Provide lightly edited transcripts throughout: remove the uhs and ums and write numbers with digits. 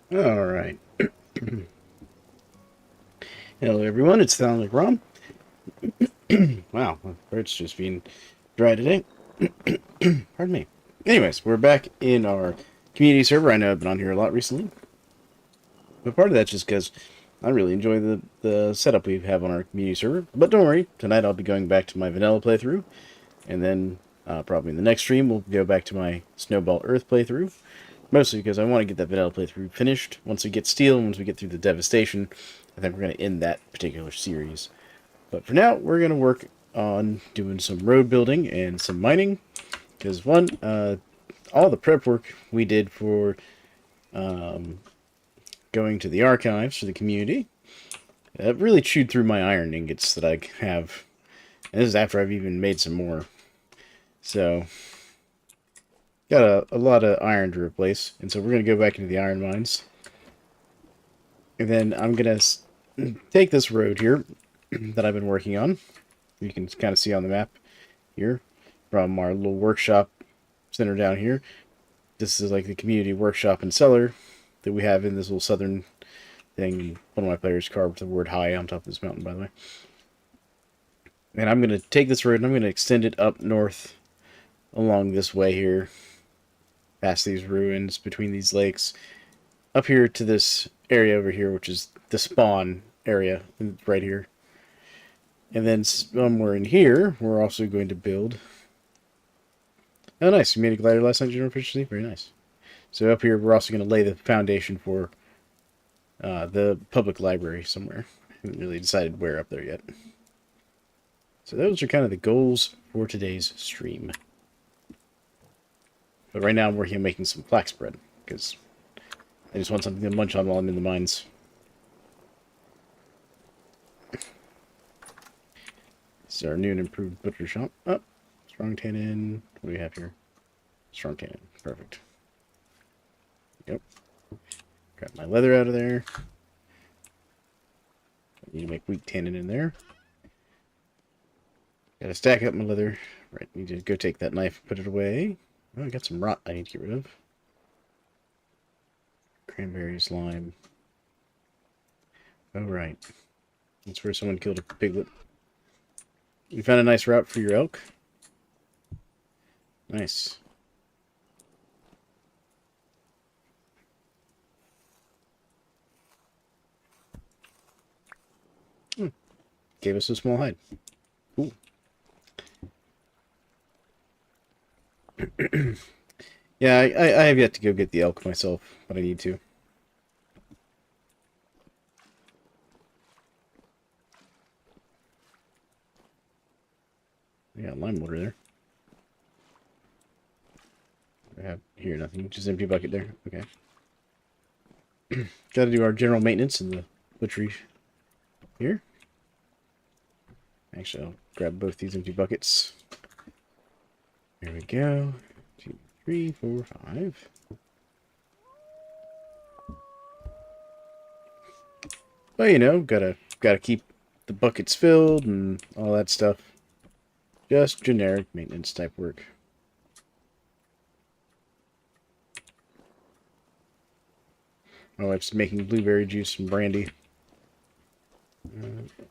All right. Hello, everyone. It's Thalic Rom. Wow, my throat's just being dry today. Pardon me. Anyways, we're back in our community server. I know I've been on here a lot recently, but part of that's just because I really enjoy the setup we have on our community server. But don't worry, tonight I'll be going back to my vanilla playthrough, and then probably in the next stream we'll go back to my Snowball Earth playthrough. Mostly because I want to get that vanilla playthrough finished. Once we get steel, once we get through the devastation, I think we're going to end that particular series. But for now, we're going to work on doing some road building and some mining. Because one, all the prep work we did for going to the archives for the community, really chewed through my iron ingots that I have. And this is after I've even made some more. So, got a lot of iron to replace. And so we're going to go back into the iron mines. And then I'm going to take this road here that I've been working on. You can kind of see on the map here from our little workshop center down here. This is like the community workshop and cellar that we have in this little southern thing. One of my players carved the word high on top of this mountain, by the way. And I'm going to take this road and I'm going to extend it up north along this way here, past these ruins, between these lakes, up here to this area over here, which is the spawn area right here. And then somewhere in here, we're also going to build... Oh, nice. You made a glider last night, General Efficiency? Very nice. So up here, we're also going to lay the foundation for the public library somewhere. Haven't really decided where up there yet. So those are kind of the goals for today's stream. But right now, I'm working on making some flax bread, because I just want something to munch on while I'm in the mines. This is our new and improved butcher shop. Oh, strong tannin. What do we have here? Strong tannin. Perfect. Yep. Grab my leather out of there. I need to make weak tannin in there. Gotta stack up my leather. Right, need to go take that knife and put it away. Oh, I got some rot I need to get rid of. Cranberry slime. Oh, right. That's where someone killed a piglet. You found a nice route for your elk? Nice. Hmm. Gave us a small hide. Cool. Yeah, I have yet to go get the elk myself, but I need to. I got lime water there. I have here nothing, just empty bucket there. Okay. Gotta do our general maintenance in the butchery here. Actually, I'll grab both these empty buckets. There we go. 2, 3, 4, 5. Well, you know, gotta keep the buckets filled and all that stuff. Just generic maintenance type work. My wife's making blueberry juice and brandy.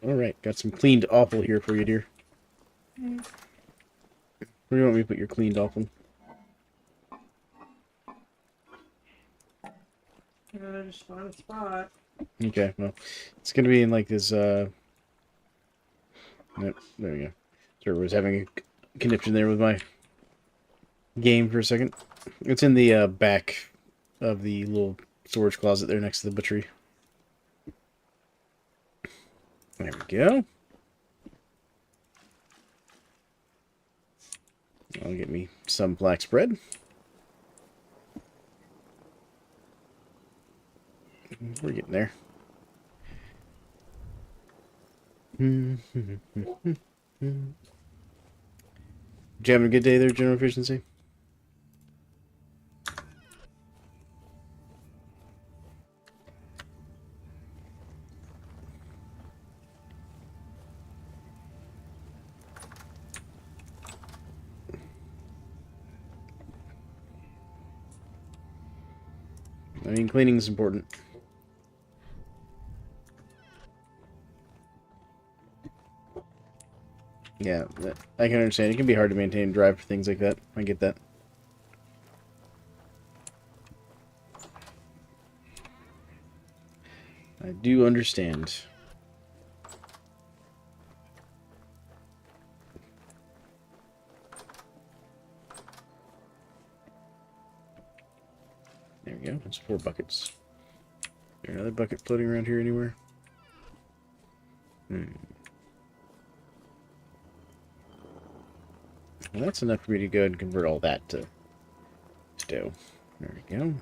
Alright, got some cleaned offal here for you, dear. Where do you want me to put your cleaned offal? Just find a spot. Okay, well, it's gonna be in like this, Nope, there we go. Server was having a conniption there with my game for a second. It's in the back of the little storage closet there next to the butchery. There we go. I'll get me some flax bread. We're getting there. Did you having a good day there, General Efficiency? I mean, cleaning is important. Yeah, I can understand. It can be hard to maintain and drive for things like that. I get that. I do understand. There we go. That's 4 buckets. Is there another bucket floating around here anywhere? Well, that's enough for me to go ahead and convert all that to dough. There we go.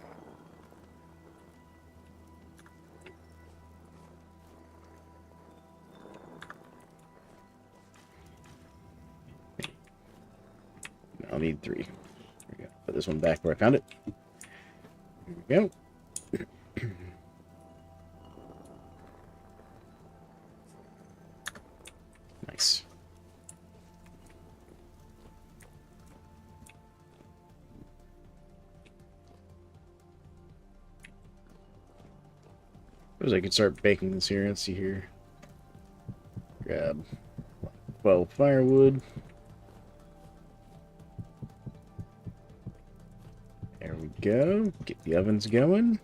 I'll need 3. There we go. Put this one back where I found it. There we go. Nice. Suppose I could start baking this here. Let's see here. Grab 12 firewood. There we go. Get the ovens going.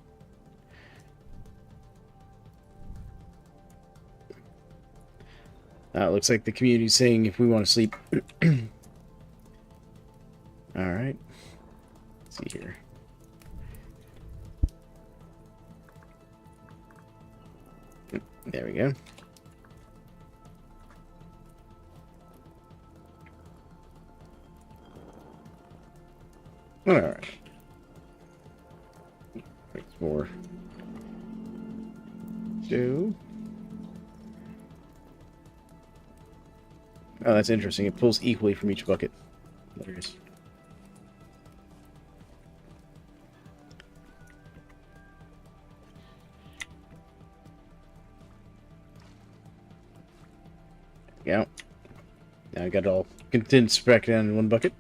It looks like the community's saying if we want to sleep. Alright. Let's see here. There we go. Alright. Makes more. Two. Oh, that's interesting. It pulls equally from each bucket. There it is. Yeah. Now I got it all condensed back down in one bucket.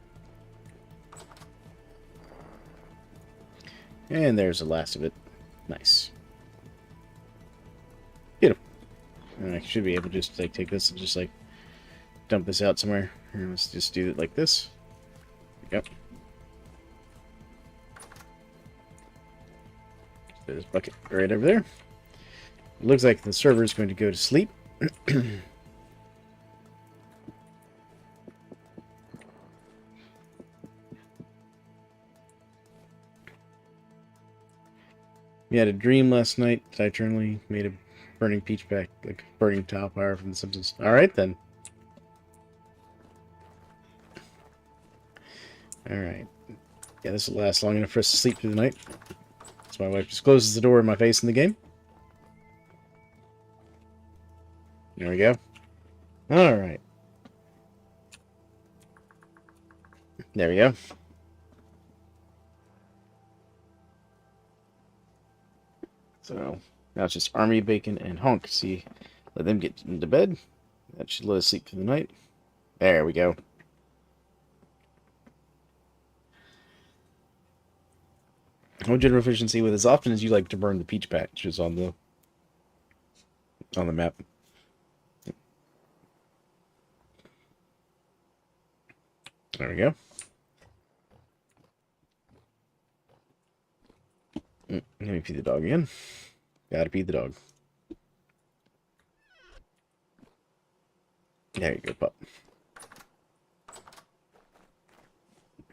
And there's the last of it. Nice. Beautiful. And I should be able to just like take this and just like dump this out somewhere. Here, let's just do it like this. Yep. Put this bucket right over there. It looks like the server is going to go to sleep. We had a dream last night that I eternally made a burning peach pack, like burning tile fire from The Simpsons. Alright then. Alright. Yeah, this will last long enough for us to sleep through the night. So my wife just closes the door in my face in the game. There we go. Alright. There we go. So now it's just Army, Bacon, and Honk. See, let them get into bed. That should let us sleep through the night. There we go. No general efficiency with as often as you like to burn the peach patches on the map. There we go. Let me feed the dog again. Gotta feed the dog. There you go, pup.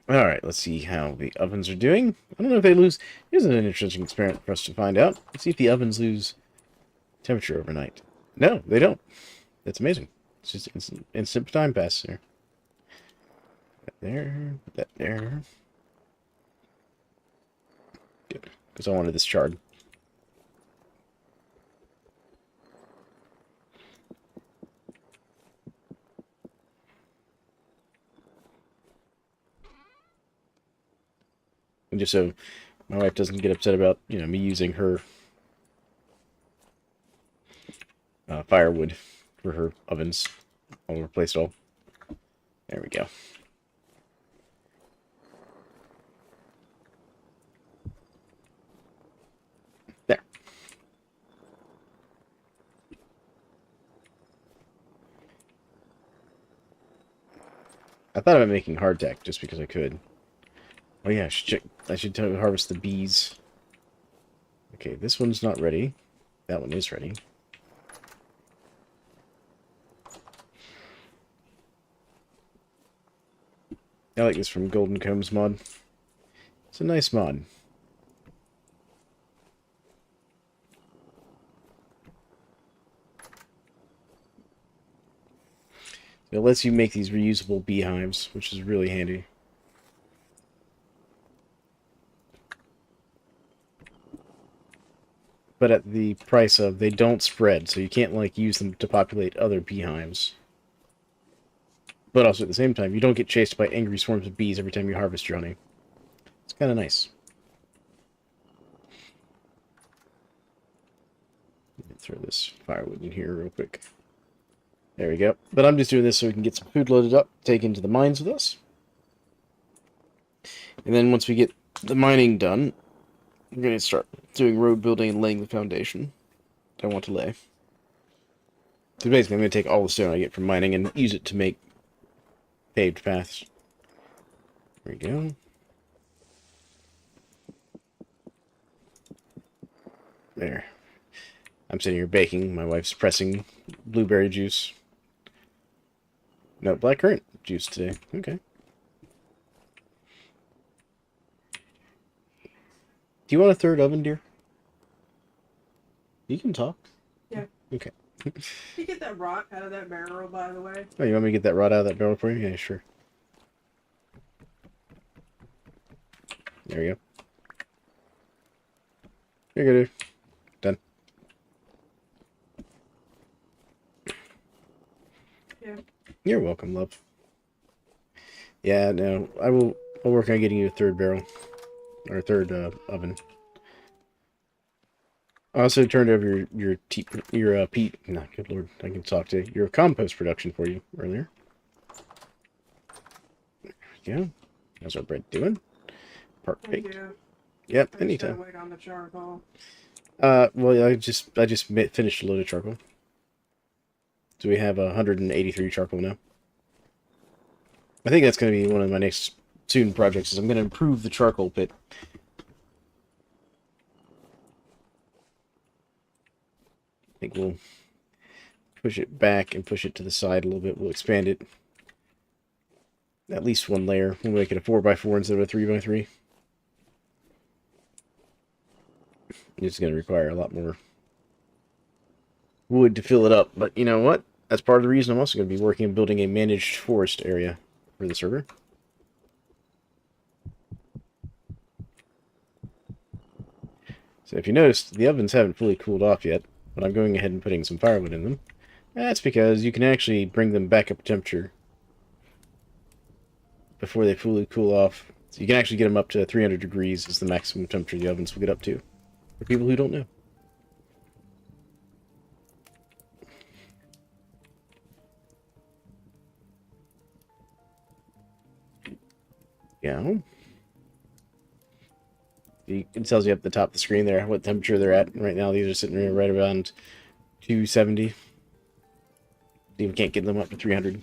Alright, let's see how the ovens are doing. I don't know if they lose... Here's an interesting experiment for us to find out. Let's see if the ovens lose temperature overnight. No, they don't. That's amazing. It's just instant time pass there. That there. That there. Good. Because I wanted this charred. And just so my wife doesn't get upset about, you know, me using her firewood for her ovens. I'll replace it all. There we go. I thought about making hardtack just because I could. Oh yeah, I should harvest the bees. Okay, this one's not ready. That one is ready. I like this from Golden Combs mod. It's a nice mod. It lets you make these reusable beehives, which is really handy. But at the price of, they don't spread, so you can't, like, use them to populate other beehives. But also, at the same time, you don't get chased by angry swarms of bees every time you harvest your honey. It's kind of nice. Throw this firewood in here real quick. There we go. But I'm just doing this so we can get some food loaded up, take into the mines with us. And then once we get the mining done, we're going to start doing road building and laying the foundation that I want to lay. So basically, I'm going to take all the stone I get from mining and use it to make paved paths. There we go. There. I'm sitting here baking. My wife's pressing blueberry juice. No, blackcurrant juice today. Okay. Do you want a third oven, dear? You can talk. Yeah. Okay. You get that rock out of that barrel, by the way. Oh, you want me to get that rod out of that barrel for you? Yeah, sure. There we go. Here you go, dude. Done. Yeah. You're welcome, love. Yeah, no, I'll work on getting you a third barrel. Or a third oven. I also turned over your peat. No, good lord, I can talk to your compost production for you earlier. There we go. How's our bread doing? Part baked. Yep, I anytime. just gotta wait on the charcoal. Well, I just finished a load of charcoal. So we have 183 charcoal now. I think that's going to be one of my next soon projects. Is I'm going to improve the charcoal pit. I think we'll push it back and push it to the side a little bit. We'll expand it at least one layer. We'll make it a 4x4 instead of a 3x3. It's going to require a lot more wood to fill it up. But you know what? That's part of the reason I'm also going to be working on building a managed forest area for the server. So if you noticed, the ovens haven't fully cooled off yet, but I'm going ahead and putting some firewood in them. That's because you can actually bring them back up to temperature before they fully cool off. So you can actually get them up to 300 degrees is the maximum temperature the ovens will get up to, for people who don't know. Yeah. It tells you up the top of the screen there what temperature they're at. Right now, these are sitting right around 270. You can't get them up to 300.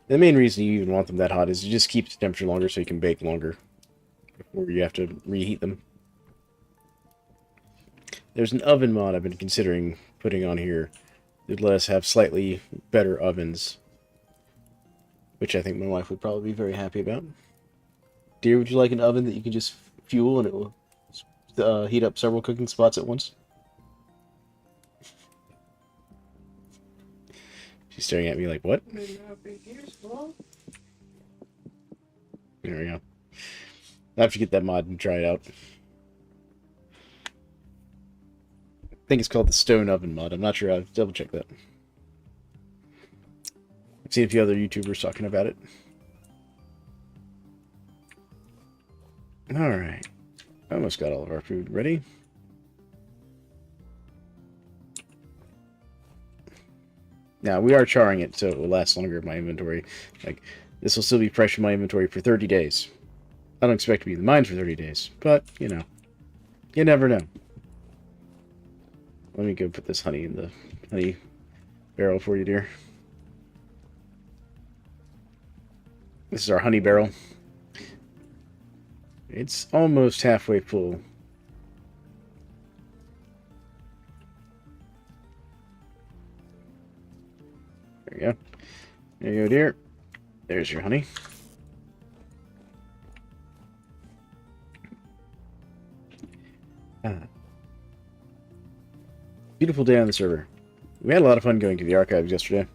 The main reason you even want them that hot is it just keeps the temperature longer so you can bake longer before you have to reheat them. There's an oven mod I've been considering putting on here that let us have slightly better ovens, which I think my wife would probably be very happy about. Dear, would you like an oven that you can just fuel and it will heat up several cooking spots at once? She's staring at me like, what? Maybe that would be useful. There we go. I have to get that mod and try it out. I think it's called the Stone Oven mod. I'm not sure. I'll double check that. I've seen a few other YouTubers talking about it. Alright. Almost got all of our food ready. Now, we are charring it so it will last longer in my inventory. Like, this will still be fresh in my inventory for 30 days. I don't expect to be in the mines for 30 days, but, you know, you never know. Let me go put this honey in the honey barrel for you, dear. This is our honey barrel. It's almost halfway full. There you go. There you go, dear. There's your honey. Beautiful day on the server. We had a lot of fun going to the archives yesterday.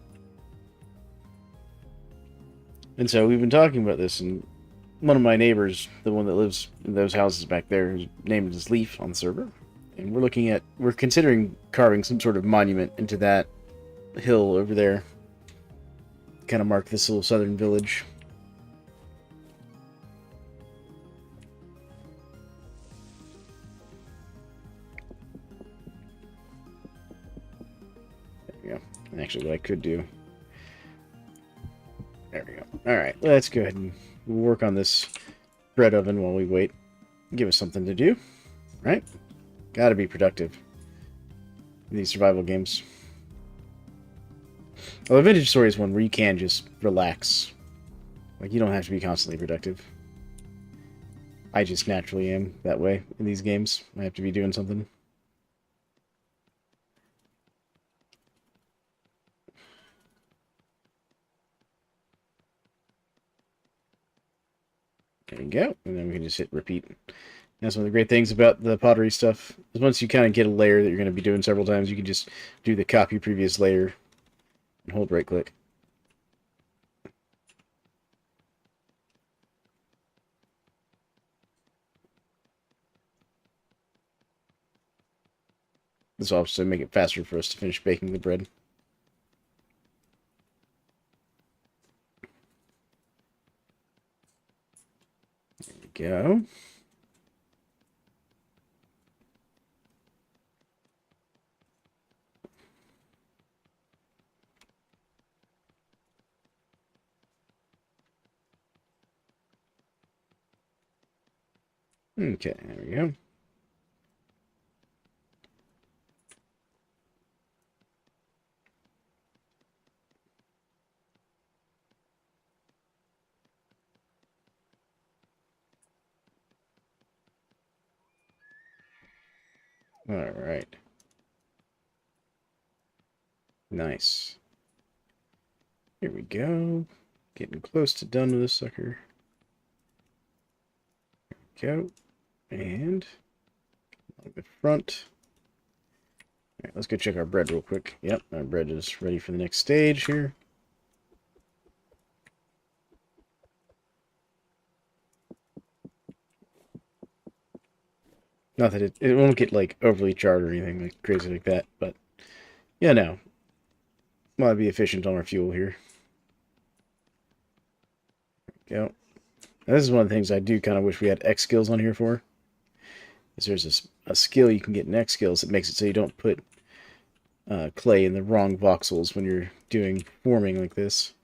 And so we've been talking about this, and one of my neighbors, the one that lives in those houses back there, whose name is Leaf on the server, and we're considering carving some sort of monument into that hill over there. Kind of mark this little southern village. There we go. And actually, what I could do... There we go. Alright, let's go ahead and work on this bread oven while we wait. Give us something to do, right? Gotta be productive in these survival games. Well, the Vintage Story is one where you can just relax. Like, you don't have to be constantly productive. I just naturally am that way in these games. I have to be doing something. There you go. And then we can just hit repeat. That's one of the great things about the pottery stuff. Is once you kind of get a layer that you're going to be doing several times, you can just do the copy previous layer and hold right click. This will also make it faster for us to finish baking the bread. There we go. Okay, there we go. All right. Nice. Here we go. Getting close to done with this sucker. There we go. And along the front. All right, let's go check our bread real quick. Yep, our bread is ready for the next stage here. Not that it won't get like overly charred or anything like crazy like that, but yeah, no. Want to be efficient on our fuel here. There we go. Now, this is one of the things I do kind of wish we had X skills on here for. Is there's a skill you can get in X skills that makes it so you don't put clay in the wrong voxels when you're doing forming like this.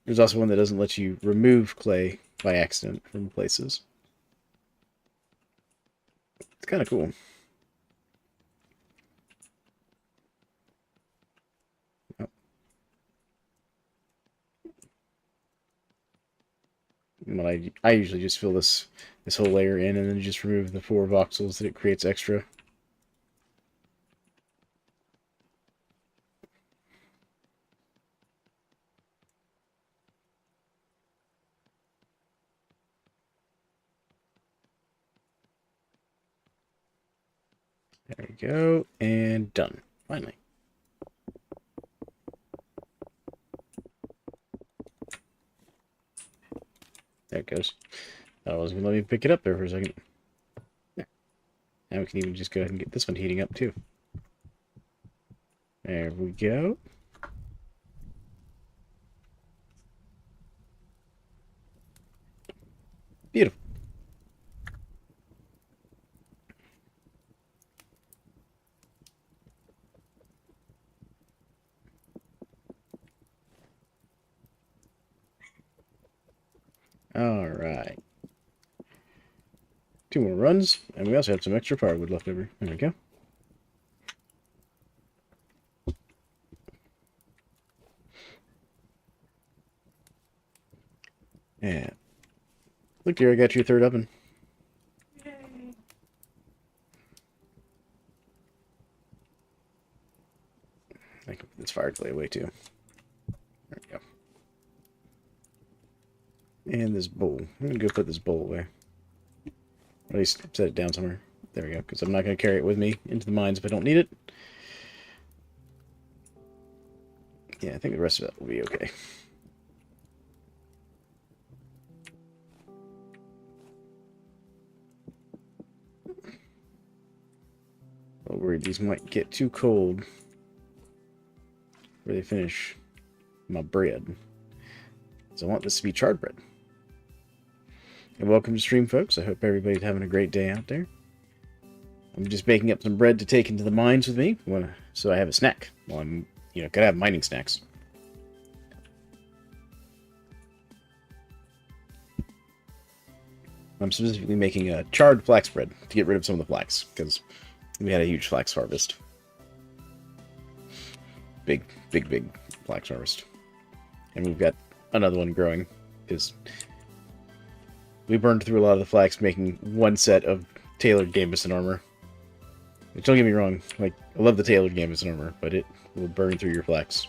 There's also one that doesn't let you remove clay by accident from places. It's kind of cool. But I usually just fill this whole layer in and then just remove the 4 voxels that it creates extra. There we go, and done. Finally. There it goes. I was going to let me pick it up there for a second. There. Now we can even just go ahead and get this one heating up too. There we go. Beautiful. All right. 2 more runs, and we also have some extra firewood left over. There we go. Look, dear, I got your third oven. Yay. I can put this fire clay away too. There we go. And this bowl. I'm gonna go put this bowl away. At least set it down somewhere. There we go, because I'm not going to carry it with me into the mines if I don't need it. Yeah, I think the rest of that will be okay. I'm worried these might get too cold where they finish my bread. So I want this to be charred bread. And welcome to stream, folks. I hope everybody's having a great day out there. I'm just baking up some bread to take into the mines with me, so I have a snack. Well, I'm, gotta have mining snacks. I'm specifically making a charred flax bread to get rid of some of the flax, because we had a huge flax harvest. Big flax harvest. And we've got another one growing, because we burned through a lot of the flax making one set of tailored gambeson armor. Which, don't get me wrong, like, I love the tailored gambeson armor, but it will burn through your flax.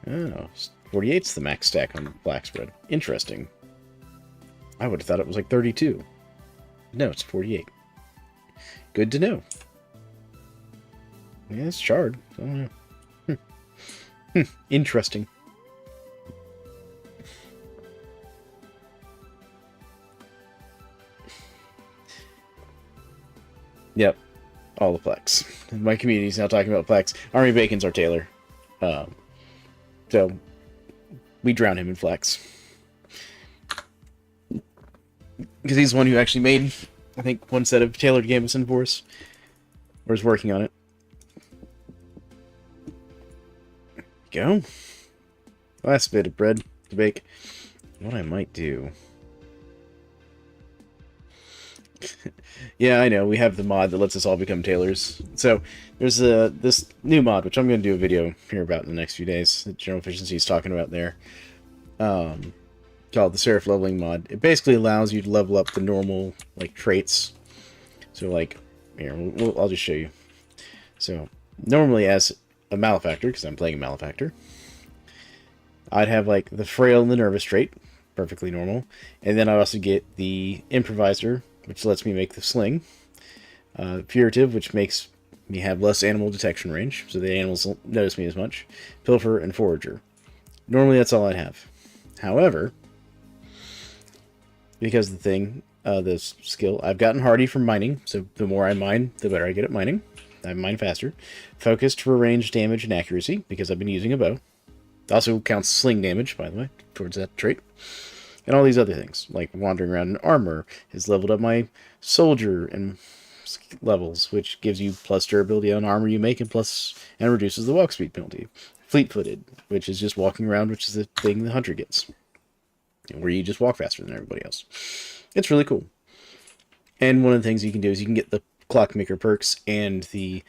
Oh, 48's the max stack on the flax bread. Interesting. I would have thought it was like 32. No, it's 48. Good to know. Yeah, it's charred. I don't know. Interesting. Yep. All the flax. My community's now talking about flax. Army Bacon's our tailor. So, we drown him in flax. Because he's the one who actually made, I think, one set of tailored gambeson for us. Or is working on it. Go. Last bit of bread to bake. What I might do... Yeah, I know, we have the mod that lets us all become tailors. So, there's this new mod, which I'm going to do a video here about in the next few days, that General Efficiency is talking about there, called the Seraph Leveling mod. It basically allows you to level up the normal, like, traits. So, like, here, I'll just show you. So, normally as a Malefactor, because I'm playing a Malefactor, I'd have, like, the Frail and the Nervous trait, perfectly normal, and then I also get the Improviser, which lets me make the sling. Furtive, which makes me have less animal detection range, so the animals don't notice me as much. Pilfer, and Forager. Normally that's all I'd have. However, because of the thing, this skill, I've gotten hardy from mining, so the more I mine, the better I get at mining. I mine faster. Focused for range, damage, and accuracy, because I've been using a bow. Also counts sling damage, by the way, towards that trait. And all these other things, like wandering around in armor, has leveled up my soldier and levels, which gives you plus durability on armor you make and reduces the walk speed penalty. Fleet-footed, which is just walking around, which is the thing the hunter gets, where you just walk faster than everybody else. It's really cool. And one of the things you can do is you can get the Clockmaker perks and the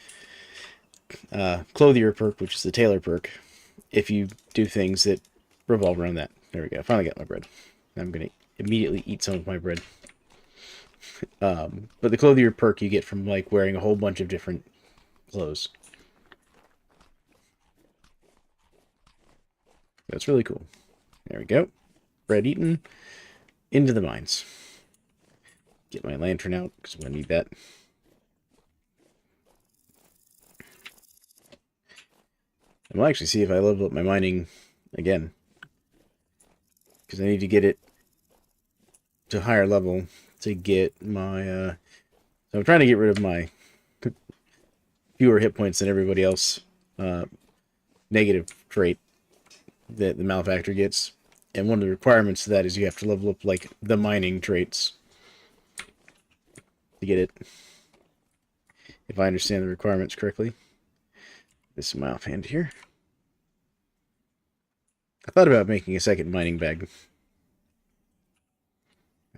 Clothier perk, which is the Tailor perk, if you do things that revolve around that. There we go. I finally got my bread. I'm going to immediately eat some of my bread. But the Clothier perk you get from, like, wearing a whole bunch of different clothes. That's really cool. There we go. Bread eaten. Into the mines. Get my lantern out, because I'm going to need that. And we'll actually see if I level up my mining again. Because I need to get it to a higher level to get my... So I'm trying to get rid of my fewer hit points than everybody else negative trait that the Malefactor gets. And one of the requirements to that is you have to level up, like, the mining traits to get it. If I understand the requirements correctly. This is my offhand here. I thought about making a second mining bag.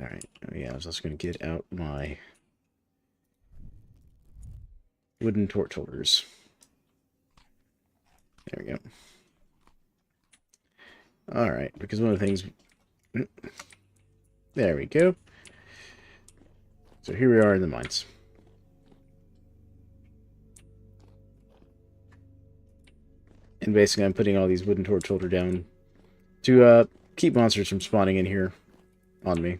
Alright, oh yeah, I was also going to get out my wooden torch holders. There we go. Alright, because one of the things... There we go. So here we are in the mines. And basically I'm putting all these wooden torch holder down to keep monsters from spawning in here on me.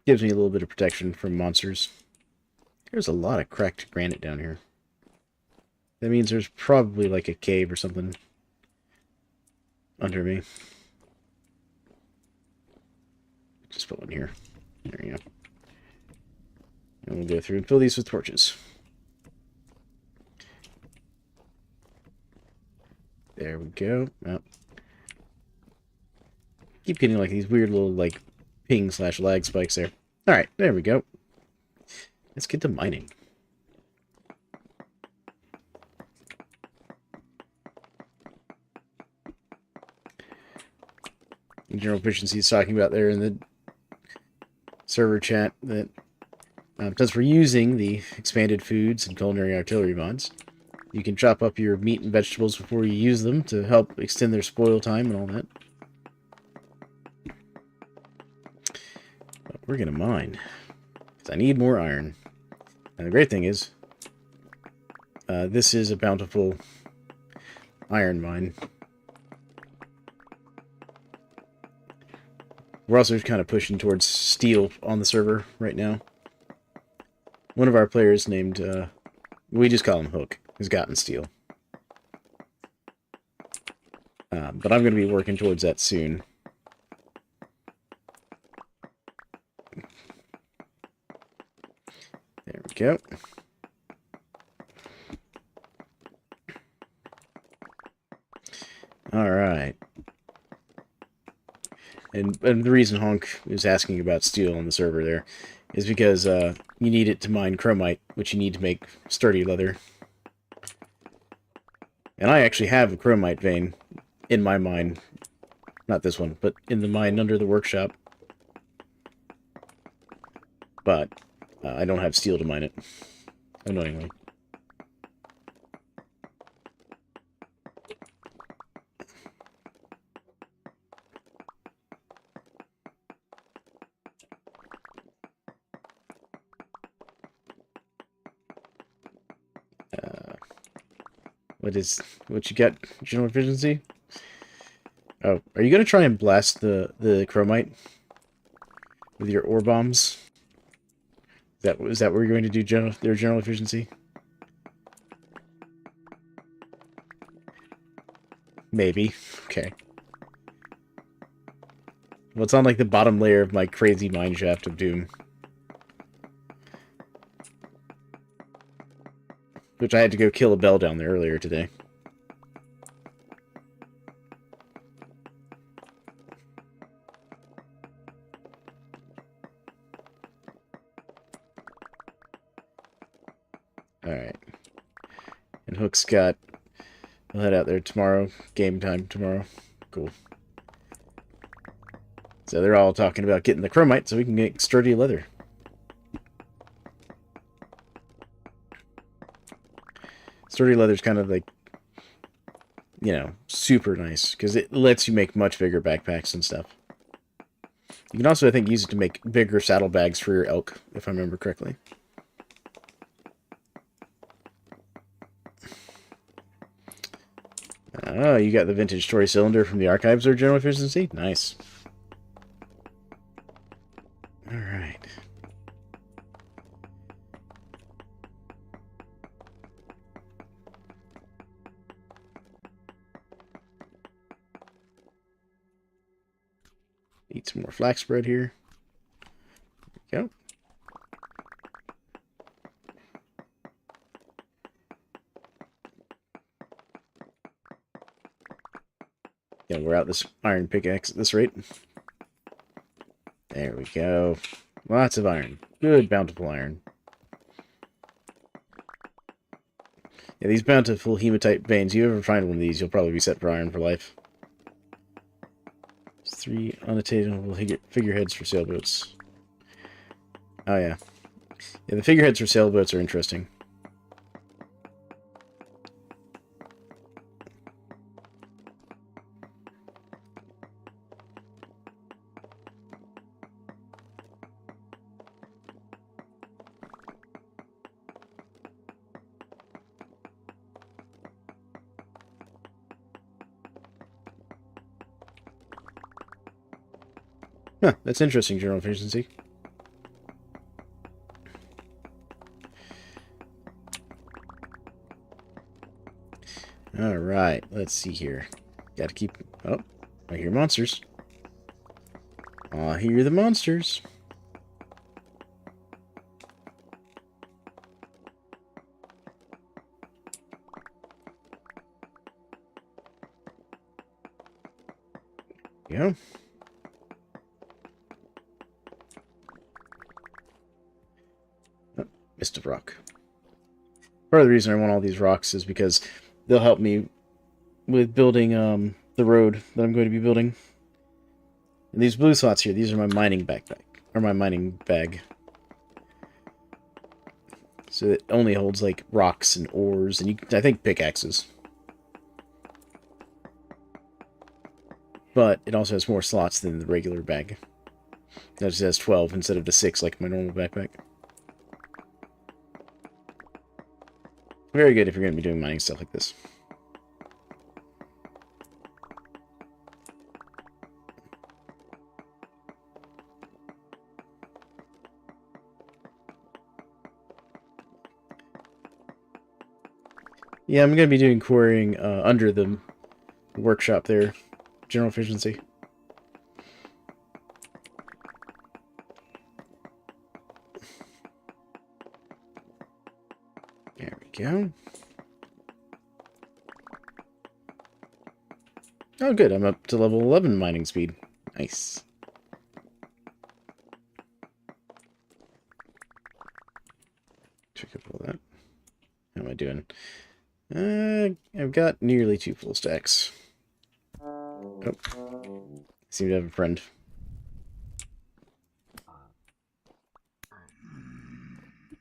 Gives me a little bit of protection from monsters. There's a lot of cracked granite down here. That means there's probably like a cave or something under me. Just put one here. There you go. And we'll go through and fill these with torches. There we go. Oh. Keep getting like these weird little like ping/lag spikes there. Alright, there we go. Let's get to mining. General efficiency is talking about there in the server chat that because we're using the expanded foods and culinary artillery mods, you can chop up your meat and vegetables before you use them to help extend their spoil time and all that. But we're going to mine, because I need more iron. And the great thing is, this is a bountiful iron mine. We're also kind of pushing towards steel on the server right now. One of our players named, we just call him Hook, has gotten steel. But I'm going to be working towards that soon. There we go. Alright. And the reason Honk is asking about steel on the server there is because you need it to mine chromite, which you need to make sturdy leather. And I actually have a chromite vein in my mine. Not this one, but in the mine under the workshop. But I don't have steel to mine it, annoyingly. What you got, general efficiency? Oh, are you gonna try and blast the chromite with your ore bombs? Is that what you're going to do, their general efficiency? Maybe. Okay. Well, it's on like the bottom layer of my crazy mine shaft of doom. Which I had to go kill a bell down there earlier today. Alright. And Hook's got... We'll head out there tomorrow. Game time tomorrow. Cool. So they're all talking about getting the chromite so we can get sturdy leather. Sturdy leather's kind of like, you know, super nice, because it lets you make much bigger backpacks and stuff. You can also, I think, use it to make bigger saddlebags for your elk, if I remember correctly. Oh, you got the vintage toy cylinder from the archives or general efficiency? Nice. Alright. Eat some more flax bread here. There we go. Gotta wear out this iron pickaxe at this rate. There we go. Lots of iron. Good, bountiful iron. Yeah, these bountiful hematite veins, you ever find one of these, you'll probably be set for iron for life. 3 unattainable figureheads for sailboats. Oh, yeah. Yeah, the figureheads for sailboats are interesting. Huh, that's interesting, general efficiency. Alright, let's see here. Gotta keep... Oh, I hear monsters. I hear the monsters. Yeah. Oh, missed a rock. Part of the reason I want all these rocks is because they'll help me with building the road that I'm going to be building. And these blue slots here, these are my mining backpack, or my mining bag. So it only holds like rocks and ores, and I think pickaxes. But it also has more slots than the regular bag. That just has 12 instead of the 6 like my normal backpack. Very good if you're going to be doing mining stuff like this. Yeah, I'm going to be doing quarrying under the workshop there. General efficiency. There we go. Oh, good. I'm up to level 11 mining speed. Nice. Check up all that. How am I doing? I've got nearly 2 full stacks. Oh. I seem to have a friend.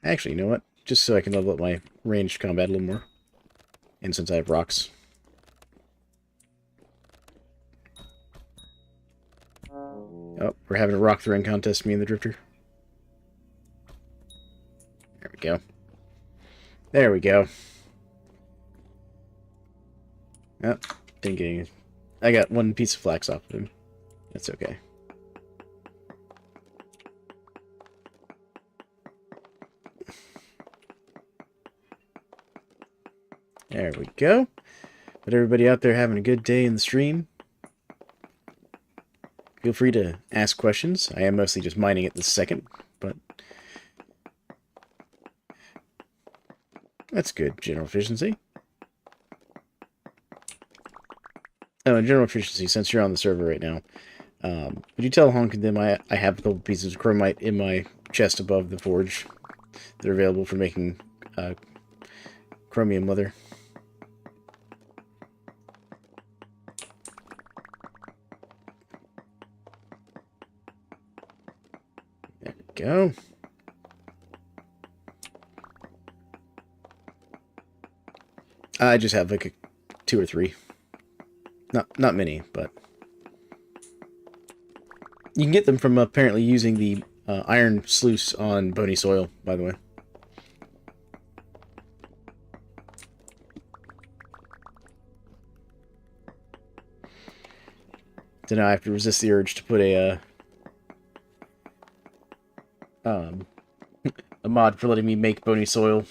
Actually, you know what? Just so I can level up my ranged combat a little more. And since I have rocks. Oh, we're having a rock throwing contest, me and the Drifter. There we go. There we go. Oh, didn't get any. I got 1 piece of flax off of him. That's okay. There we go. But everybody out there having a good day in the stream. Feel free to ask questions. I am mostly just mining it this second, but that's good. General efficiency. Oh, and general efficiency, since you're on the server right now, would you tell Honk and them I have a couple pieces of chromite in my chest above the forge that are available for making chromium leather? There we go. I just have like 2 or 3. Not many, but you can get them from apparently using the iron sluice on bony soil, by the way. So now I have to resist the urge to put a mod for letting me make bony soil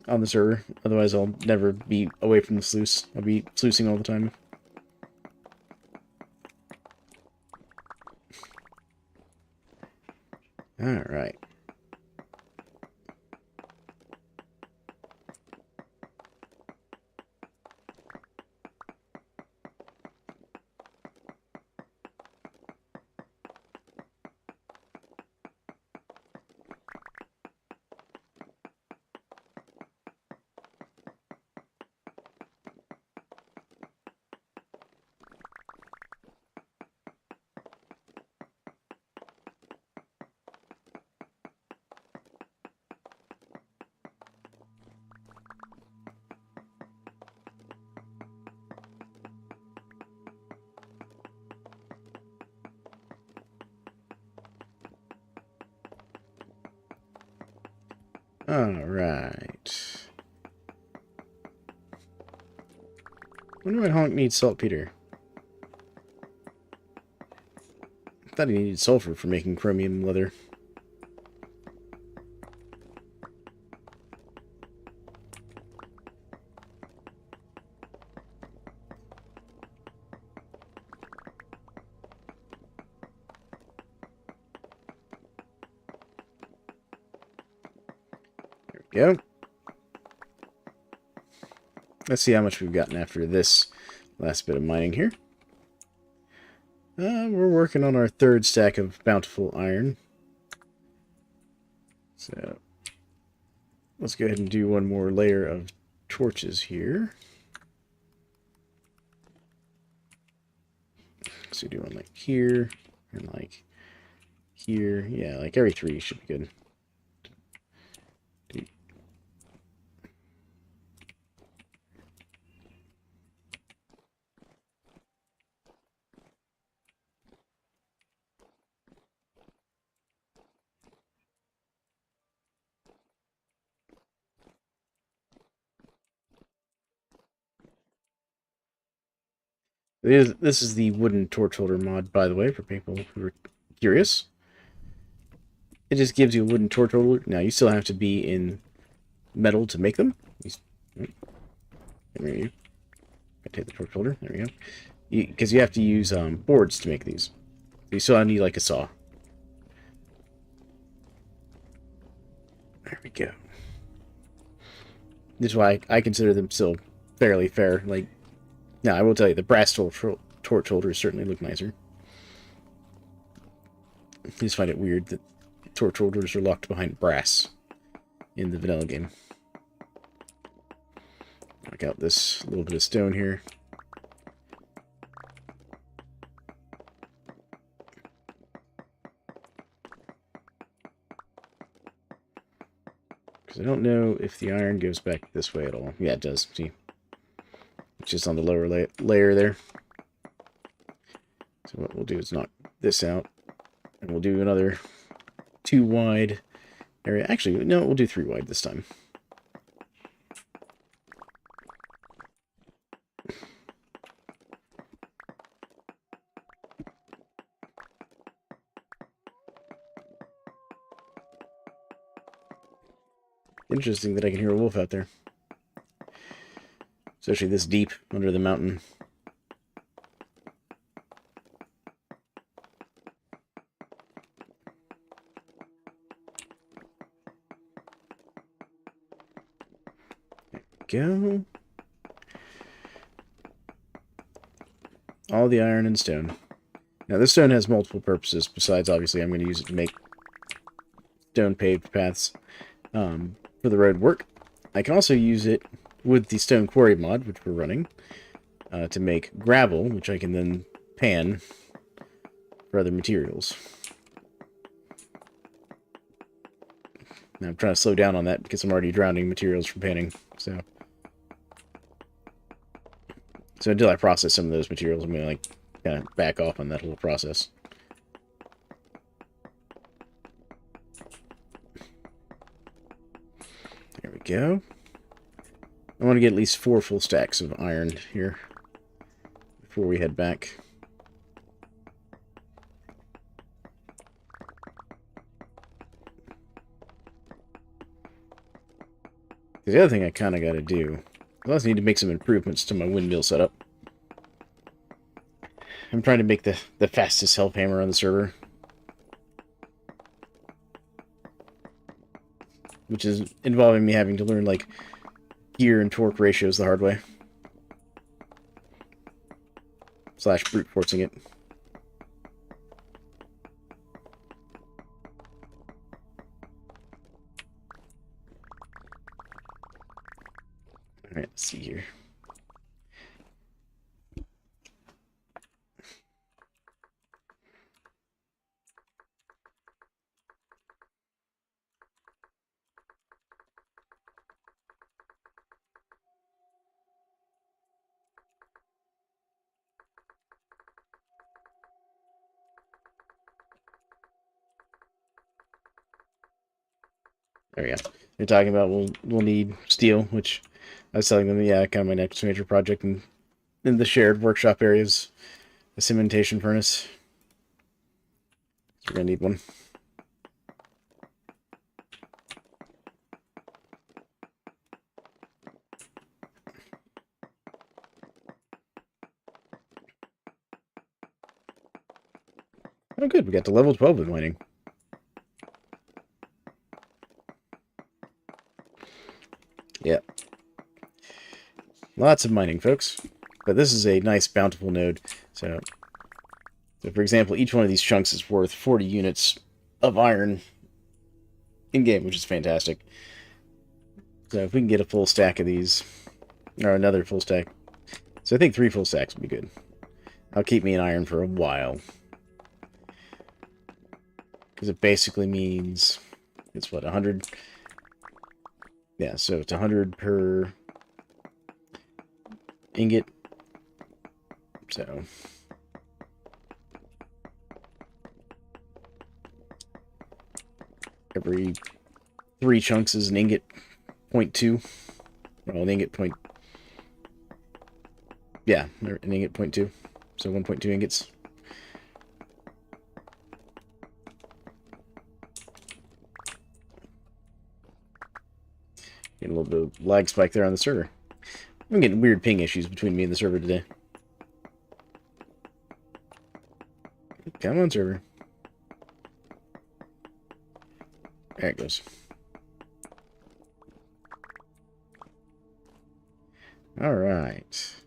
on the server. Otherwise, I'll never be away from the sluice. I'll be sluicing all the time. Alright. Alright. Wonder why Honk needs saltpeter. thought he needed sulfur for making chromium leather. There we go. Let's see how much we've gotten after this last bit of mining here. We're working on our third stack of bountiful iron. So let's go ahead and do one more layer of torches here. So do one like here and like here. Yeah, like every 3 should be good. This is the wooden torch holder mod, by the way, for people who are curious. It just gives you a wooden torch holder. Now, you still have to be in metal to make them. There you go. I take the torch holder. There we go. Because you have to use boards to make these. You still need like a saw. There we go. This is why I consider them still fairly fair. Like, now I will tell you, the brass torch holders certainly look nicer. I just find it weird that torch holders are locked behind brass in the vanilla game. Knock out this little bit of stone here. Because I don't know if the iron goes back this way at all. Yeah, it does. See? It's just on the lower layer there. So what we'll do is knock this out. And we'll do another 2 wide area. Actually, no, we'll do 3 wide this time. Interesting that I can hear a wolf out there. Especially this deep under the mountain. There we go. All the iron and stone. Now this stone has multiple purposes, besides obviously I'm going to use it to make stone paved paths for the road work. I can also use it with the stone quarry mod, which we're running, to make gravel, which I can then pan for other materials. Now I'm trying to slow down on that because I'm already drowning materials from panning, so until I process some of those materials, I'm going to like kind of back off on that whole process. There we go. I want to get at least 4 full stacks of iron here before we head back. The other thing I kind of got to do, I also need to make some improvements to my windmill setup. I'm trying to make the fastest help hammer on the server, which is involving me having to learn like gear and torque ratios the hard way. / brute forcing it. Alright, let's see here. There we go. They're talking about we'll need steel, which I was telling them, yeah, kind of my next major project in the shared workshop areas, a cementation furnace. We're gonna need one. Oh, good. We got to level 12 with mining. Yep. Lots of mining, folks. But this is a nice, bountiful node. So, for example, each one of these chunks is worth 40 units of iron in-game, which is fantastic. So if we can get a full stack of these, or another full stack. So I think 3 full stacks would be good. That'll keep me in iron for a while. Because it basically means, it's what, 100? Yeah, so it's 100 per ingot. So every 3 chunks is an ingot, 0.2. Well, an ingot point. Yeah, an ingot 0.2. So 1.2 ingots. Getting a little bit of lag spike there on the server. I'm getting weird ping issues between me and the server today. Come on, server. There it goes. Alright.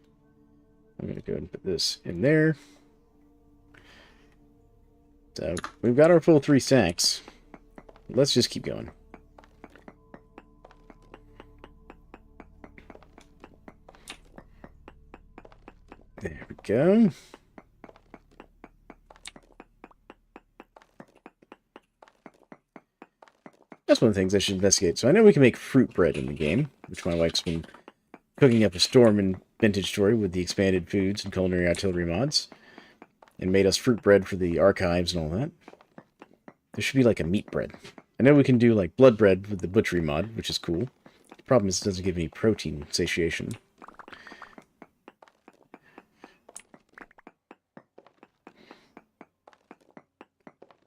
I'm going to go and put this in there. So, we've got our full 3 stacks. Let's just keep going. There we go. That's one of the things I should investigate. So I know we can make fruit bread in the game, which my wife's been cooking up a storm in Vintage Story with the expanded foods and culinary artillery mods, and made us fruit bread for the archives and all that. There should be like a meat bread. I know we can do like blood bread with the butchery mod, which is cool. The problem is it doesn't give any protein satiation.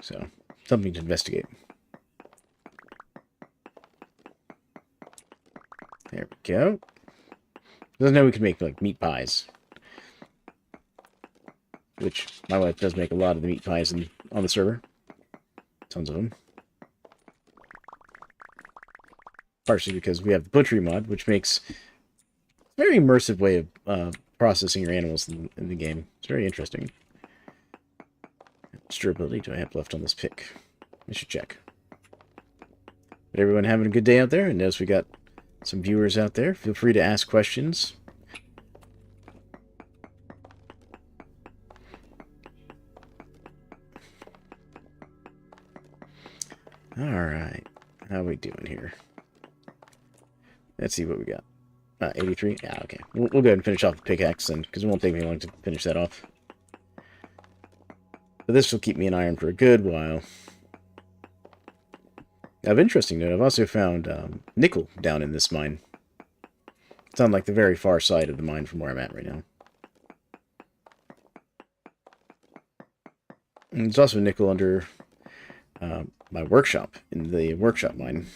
So, something to investigate. There we go. Doesn't know we can make like meat pies. Which my wife does make a lot of the meat pies on the server. Tons of them. Partially because we have the butchery mod, which makes a very immersive way of processing your animals in the game. It's very interesting. Which durability do I have left on this pick? I should check. But everyone having a good day out there? And as we got some viewers out there, feel free to ask questions. Alright. How are we doing here? Let's see what we got. 83? Yeah, okay. We'll go ahead and finish off the pickaxe then, because it won't take me long to finish that off. But this will keep me in iron for a good while. Of interesting note, I've also found nickel down in this mine. It's on like the very far side of the mine from where I'm at right now. And there's also nickel under my workshop, in the workshop mine.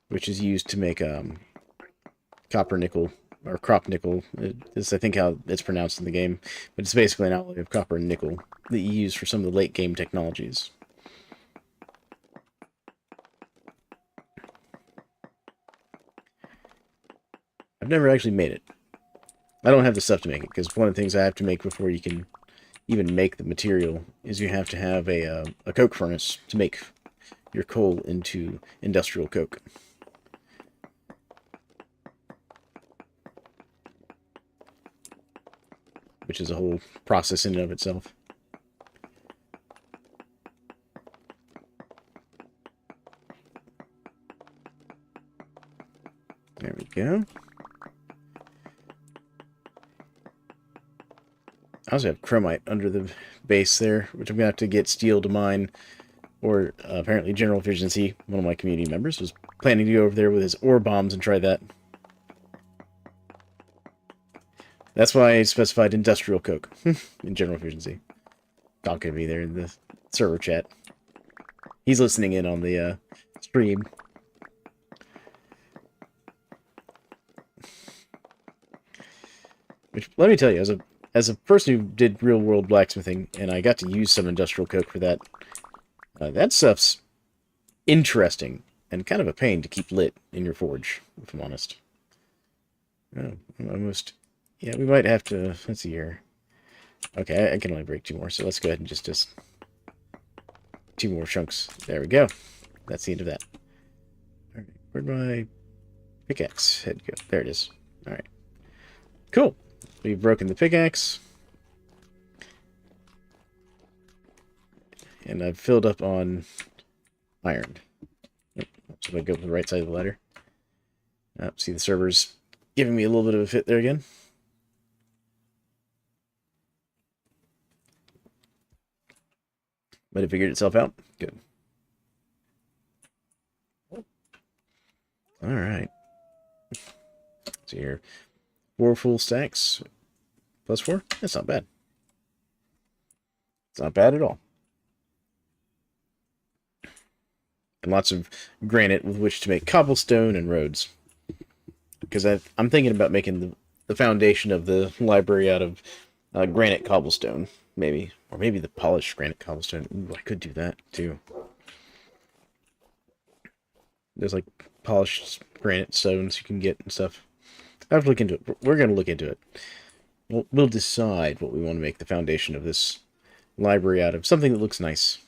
Which is used to make copper nickel, or crop nickel, is I think how it's pronounced in the game. But it's basically an alloy of copper and nickel that you use for some of the late game technologies. I've never actually made it. I don't have the stuff to make it, because one of the things I have to make before you can even make the material is you have to have a coke furnace to make your coal into industrial coke. Which is a whole process in and of itself. There we go. I also have chromite under the base there, which I'm going to have to get steel to mine. Or apparently General Efficiency, one of my community members, was planning to go over there with his ore bombs and try that. That's why I specified industrial coke in general efficiency. Talking to me there in the server chat. He's listening in on the stream. Which, let me tell you, as a person who did real world blacksmithing, and I got to use some industrial coke for that, that stuff's interesting and kind of a pain to keep lit in your forge, if I'm honest. Oh, almost. Yeah, we might have to. Let's see here. Okay, I can only break 2 more, so let's go ahead and just 2 more chunks. There we go. That's the end of that. All right, where'd my pickaxe head go? There it is. All right, cool. We've broken the pickaxe, and I've filled up on iron. So I go to the right side of the ladder. See the server's giving me a little bit of a fit there again. But it figured itself out. Good. All right. So here, 4 full stacks plus 4. That's not bad. It's not bad at all. And lots of granite with which to make cobblestone and roads. Because I'm thinking about making the foundation of the library out of granite cobblestone, maybe. Or maybe the polished granite cobblestone. Ooh, I could do that, too. There's, like, polished granite stones you can get and stuff. I have to look into it. We're going to look into it. We'll decide what we want to make the foundation of this library out of. Something that looks nice.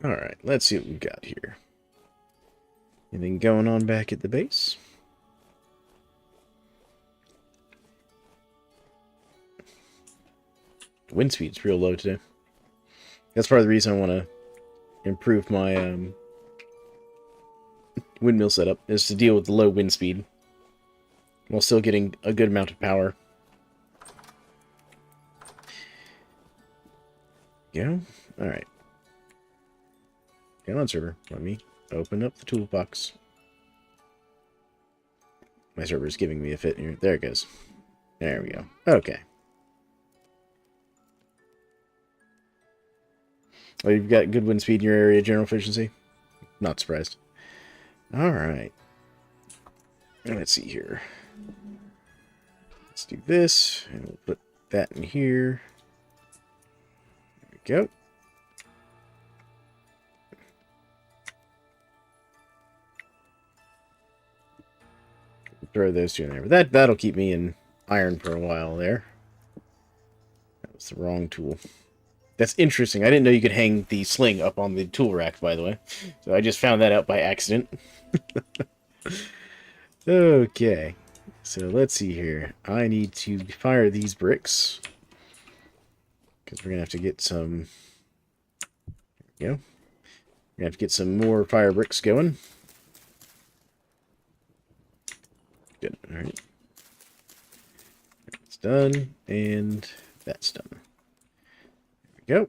Alright, let's see what we've got here. Anything going on back at the base? Wind speed's real low today. That's part of the reason I want to improve my windmill setup, is to deal with the low wind speed while still getting a good amount of power. Yeah? Alright. Come on, server. Let me open up the toolbox. My server's giving me a fit here. There it goes. There we go. Okay. Oh, you've got good wind speed in your area, general efficiency? Not surprised. Alright. Let's see here. Let's do this, and we'll put that in here. There we go. Throw those 2 in there. But that'll keep me in iron for a while there. That was the wrong tool. That's interesting. I didn't know you could hang the sling up on the tool rack, by the way. So I just found that out by accident. Okay. So let's see here. I need to fire these bricks. Because we're going to have to get some... There we go. We're going to have to get some more fire bricks going. Good. Alright. That's done. And that's done. There we go.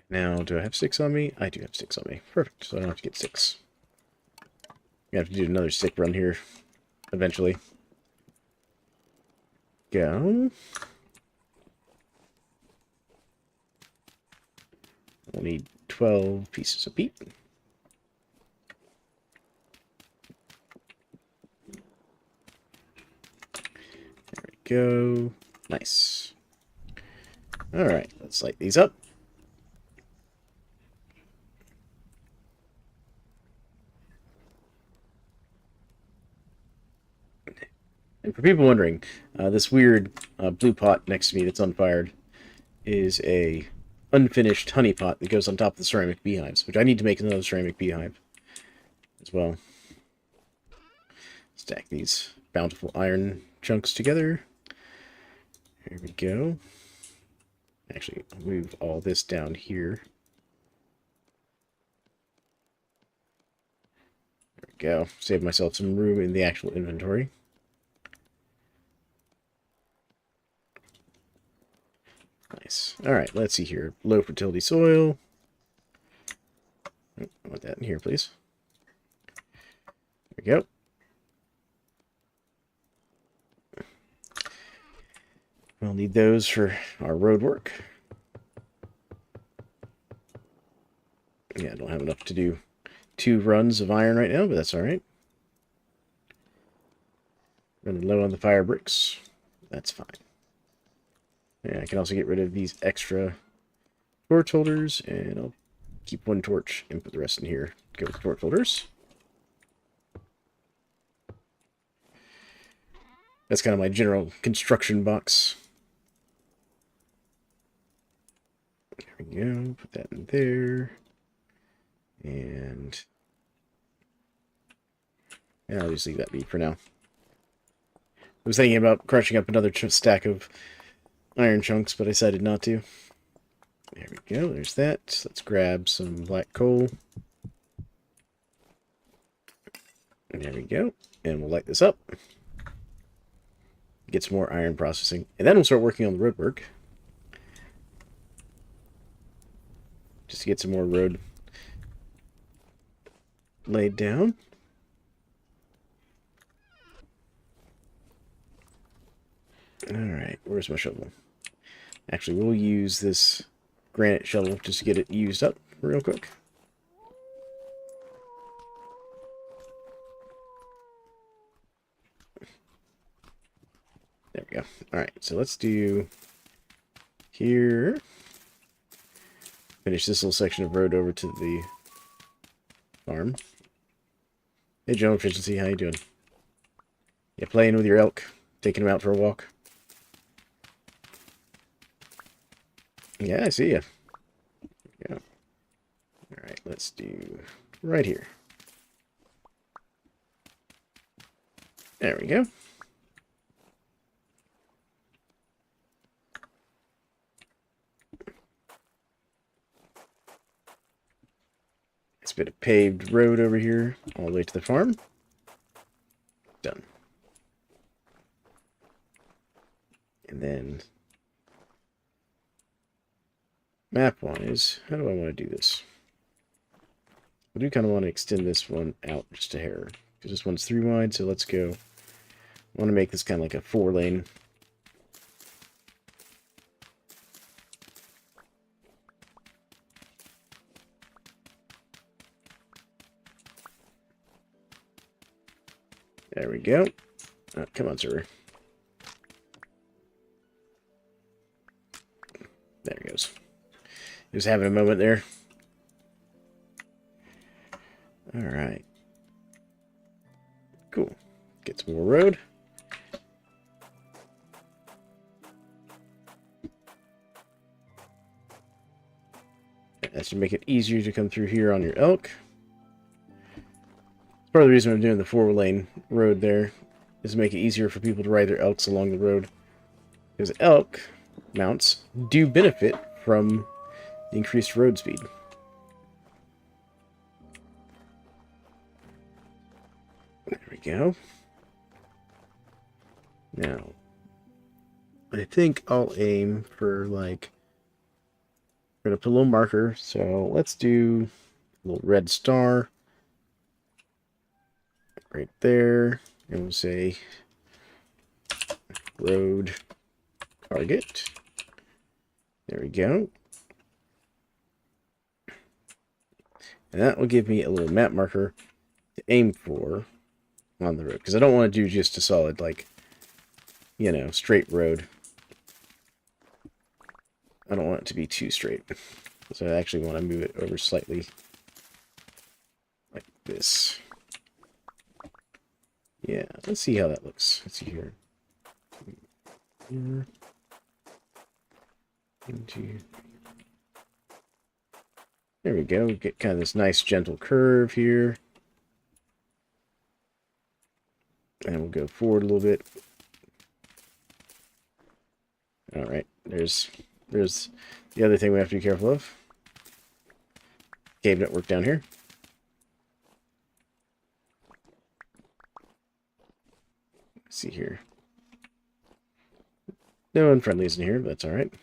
Now, do I have 6 on me? I do have 6 on me. Perfect. So I don't have to get 6. We have to do another stick run here eventually. Go. We'll need 12 pieces of peat. There we go. Nice. Alright, let's light these up. And for people wondering, this weird blue pot next to me that's unfired is a unfinished honey pot that goes on top of the ceramic beehives, which I need to make another ceramic beehive as well. Stack these bountiful iron chunks together. Here we go. Actually, I'll move all this down here. There we go. Save myself some room in the actual inventory. Nice. Nice. Alright, let's see here. Low fertility soil. Oh, I want that in here, please. There we go. We'll need those for our road work. Yeah, I don't have enough to do 2 runs of iron right now, but that's alright. Running low on the fire bricks. That's fine. Yeah, I can also get rid of these extra torch holders, and I'll keep 1 torch and put the rest in here. Go with torch holders. That's kind of my general construction box. There we go. Put that in there. And yeah, I'll just leave that be for now. I was thinking about crushing up another stack of iron chunks, but I decided not to. There we go. There's that. Let's grab some black coal. There we go. And we'll light this up. Get some more iron processing. And then we'll start working on the road work. Just to get some more road laid down. Alright, where's my shovel? Actually, we'll use this granite shovel just to get it used up real quick. There we go. Alright, so let's do here. Finish this little section of road over to the farm. Hey, General Efficiency, how you doing? You playing with your elk? Taking them out for a walk? Yeah, I see ya. Yeah. Alright, let's do right here. There we go. It's a bit of paved road over here, all the way to the farm. Done. And then, map-wise, how do I want to do this? I do kind of want to extend this one out just a hair, because this one's 3 wide, so let's go. I want to make this kind of like a 4-lane. There we go. Oh, come on, sir. There he goes. He was having a moment there. Alright. Cool. Get some more road. That should make it easier to come through here on your elk. Part of the reason I'm doing the 4-lane road there is to make it easier for people to ride their elks along the road. Because elk mounts do benefit from the increased road speed. There we go. Now, I think I'll aim for like, we're going to put a little marker, so let's do a little red star right there, and we'll say road target. There we go. And that will give me a little map marker to aim for on the road, because I don't want to do just a solid, like, you know, straight road. I don't want it to be too straight. So I actually want to move it over slightly like this. Yeah, let's see how that looks. Let's see here. Here. Into. There we go. Get kind of this nice gentle curve here. And we'll go forward a little bit. Alright, there's the other thing we have to be careful of. Cave network down here. Let's see here. No unfriendlies in here, but that's alright.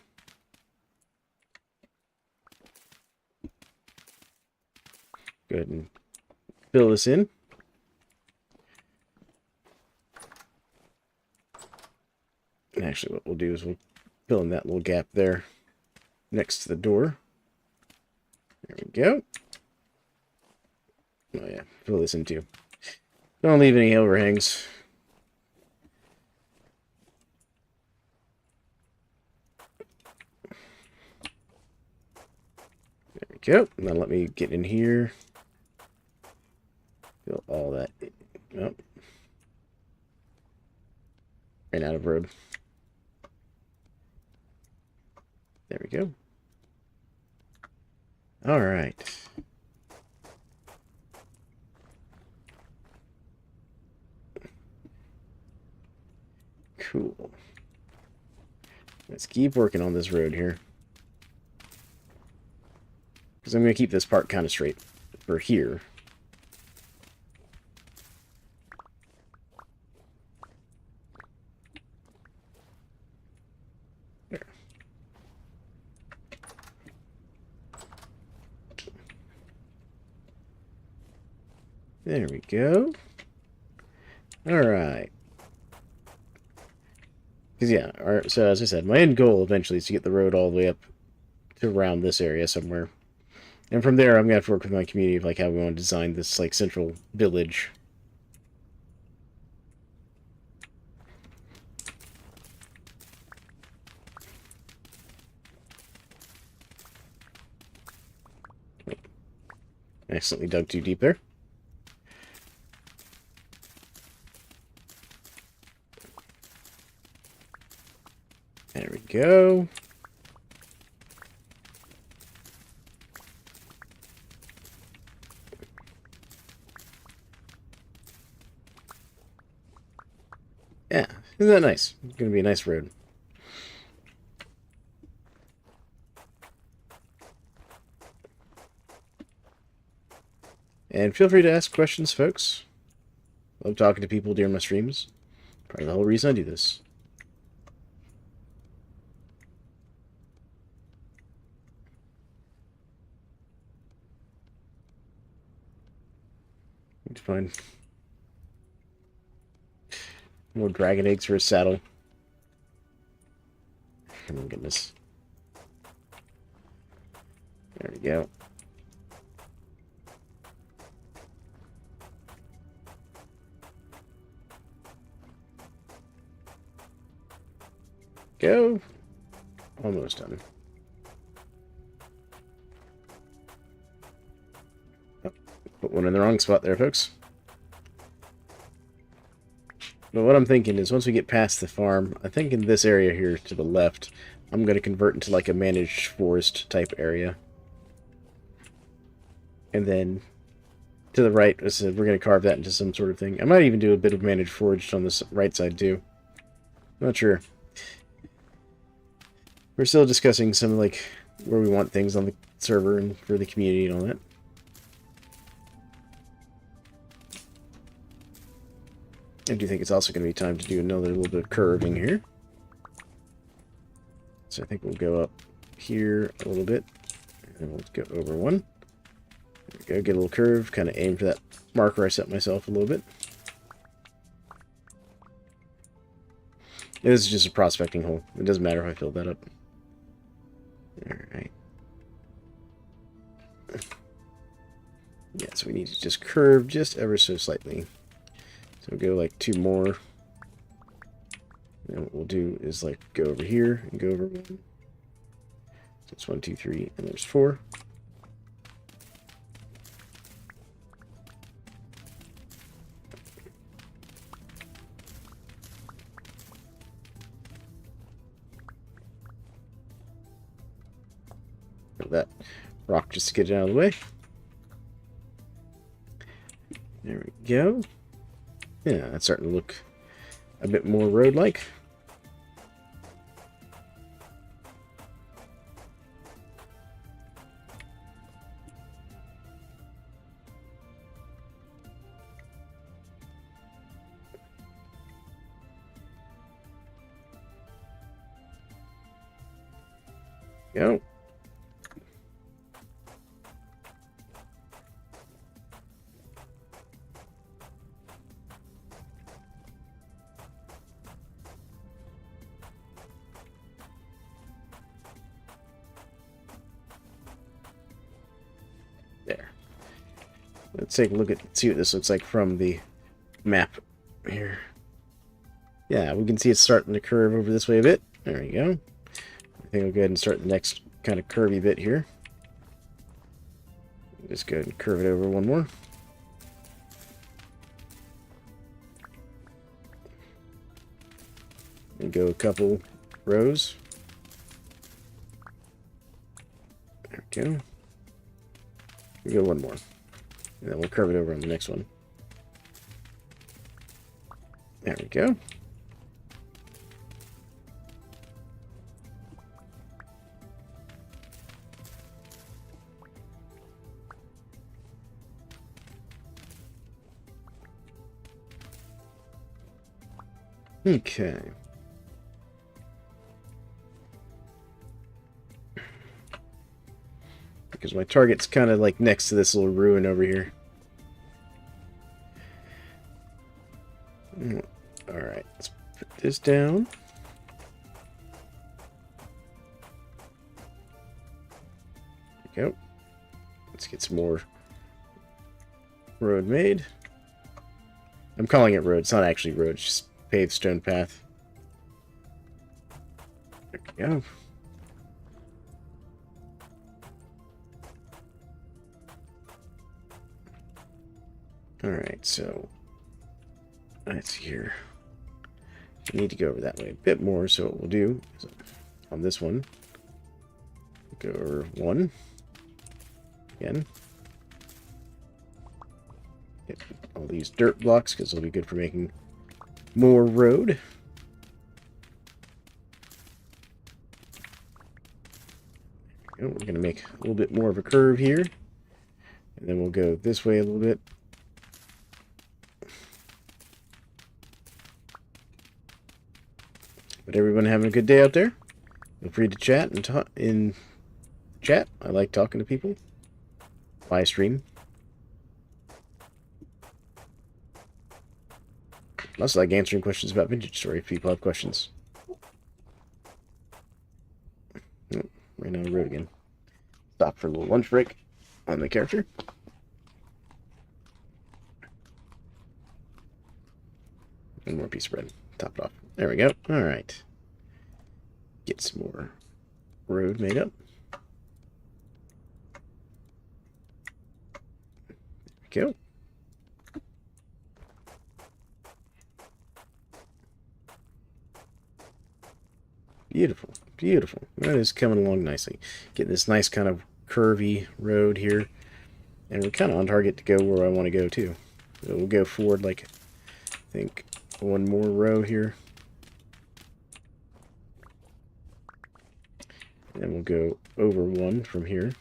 Go ahead and fill this in. And actually, what we'll do is we'll fill in that little gap there next to the door. There we go. Oh yeah, fill this in too. Don't leave any overhangs. There we go. Now let me get in here. Fill all that. Oh. Ran out of road. There we go. All right. Cool. Let's keep working on this road here. Because I'm going to keep this part kind of straight for here. There. There we go. All right. Because, yeah, so as I said, my end goal eventually is to get the road all the way up to around this area somewhere. And from there, I'm going to have to work with my community of, like, how we want to design this, like, central village. I accidentally dug too deep there. There we go. Yeah, isn't that nice? It's going to be a nice road. And feel free to ask questions, folks. Love talking to people during my streams. Probably the whole reason I do this. Need to find more dragon eggs for a saddle. Oh my goodness. There we go. Go. Almost done. Oh, put one in the wrong spot there, folks. But what I'm thinking is once we get past the farm, I think in this area here to the left, I'm going to convert into like a managed forest type area. And then to the right, I said we're going to carve that into some sort of thing. I might even do a bit of managed forage on this right side too. Not sure. We're still discussing some like where we want things on the server and for the community and all that. I do think it's also going to be time to do another little bit of curving here. So I think we'll go up here a little bit. And we'll go over one. There we go, get a little curve, kind of aim for that marker I set myself a little bit. This is just a prospecting hole. It doesn't matter if I fill that up. Alright. Yeah, so we need to just curve just ever so slightly. So we'll go like 2 more. And what we'll do is like go over here and go over 1. So it's 1, 2, 3, and there's 4. That rock just to get it out of the way. There we go. Yeah, that's starting to look a bit more road-like. Go. There. Let's take a look at, see what this looks like from the map here. Yeah, we can see it's starting to curve over this way a bit. There we go. I think I'll go ahead and start the next kind of curvy bit here. Just go ahead and curve it over one more. And go a couple rows. There we go. We go one more. And then we'll curve it over on the next one. There we go. Okay. Because my target's kind of like next to this little ruin over here. Alright, let's put this down. There we go. Let's get some more road made. I'm calling it road. It's not actually road. It's just paved stone path. There we go. Alright, so let's see here. I need to go over that way a bit more, so what we'll do is on this one, go over one again. Get all these dirt blocks because they'll be good for making more road. We're going to make a little bit more of a curve here, and then we'll go this way a little bit. But everyone having a good day out there? Feel free to chat and talk in chat. I like talking to people. Via stream. I also like answering questions about Vintage Story if people have questions. Oh, right on the road again. Stop for a little lunch break on the character. One more piece of bread. Top it off. There we go. Alright. Get some more road made up. There we go. Beautiful. Beautiful. That is coming along nicely. Getting this nice kind of curvy road here. And we're kind of on target to go where I want to go too. So we'll go forward like, I think, one more row here. And we'll go over one from here.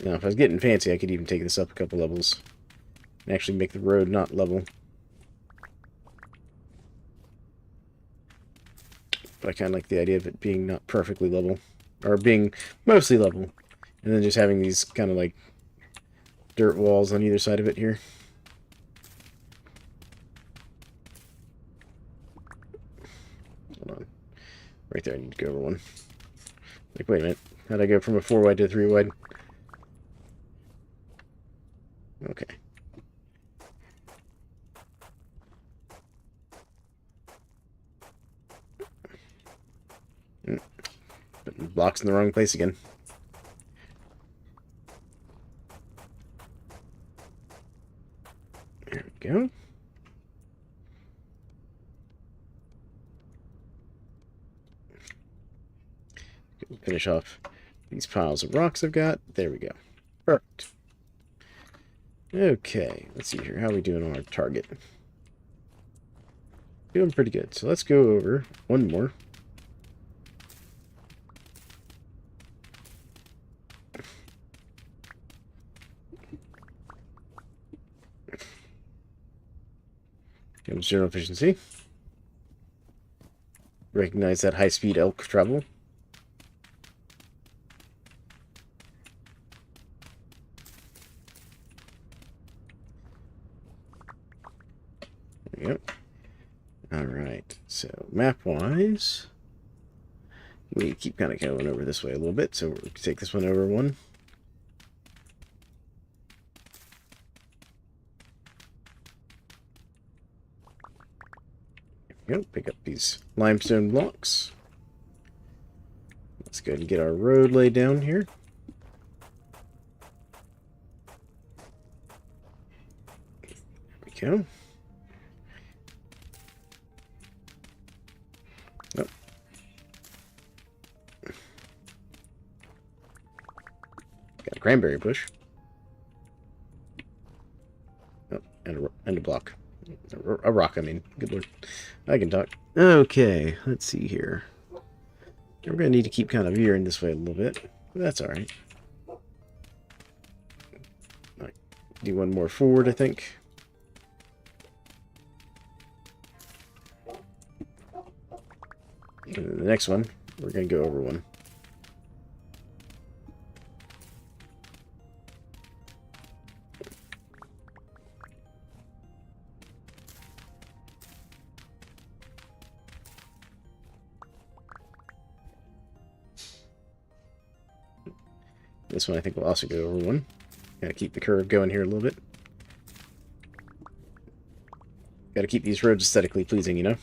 Now, if I was getting fancy, I could even take this up a couple levels and actually make the road not level. But I kind of like the idea of it being not perfectly level, or being mostly level, and then just having these kind of like dirt walls on either side of it here. Hold on. Right there, I need to go over one. Like, wait a minute. How'd I go from a 4 wide to a 3 wide? Okay. Putting blocks in the wrong place again. There we go. Finish off these piles of rocks I've got. There we go. Perfect. Okay, let's see here. How are we doing on our target? Doing pretty good. So let's go over one more. Comes general efficiency. Recognize that high-speed elk travel. There we go. So map-wise, we keep kind of going over this way a little bit. So we'll take this one over one. There we go. Pick up these limestone blocks. Let's go ahead and get our road laid down here. There we go. Oh. Got a cranberry bush. Oh, and a block. A rock, I mean. Good lord. I can talk. Okay, let's see here. We're going to need to keep kind of veering this way a little bit. But that's alright. Do one more forward, I think. And then the next one, we're going to go over one. This one I think will also go over one. Gotta keep the curve going here a little bit. Gotta keep these roads aesthetically pleasing, you know?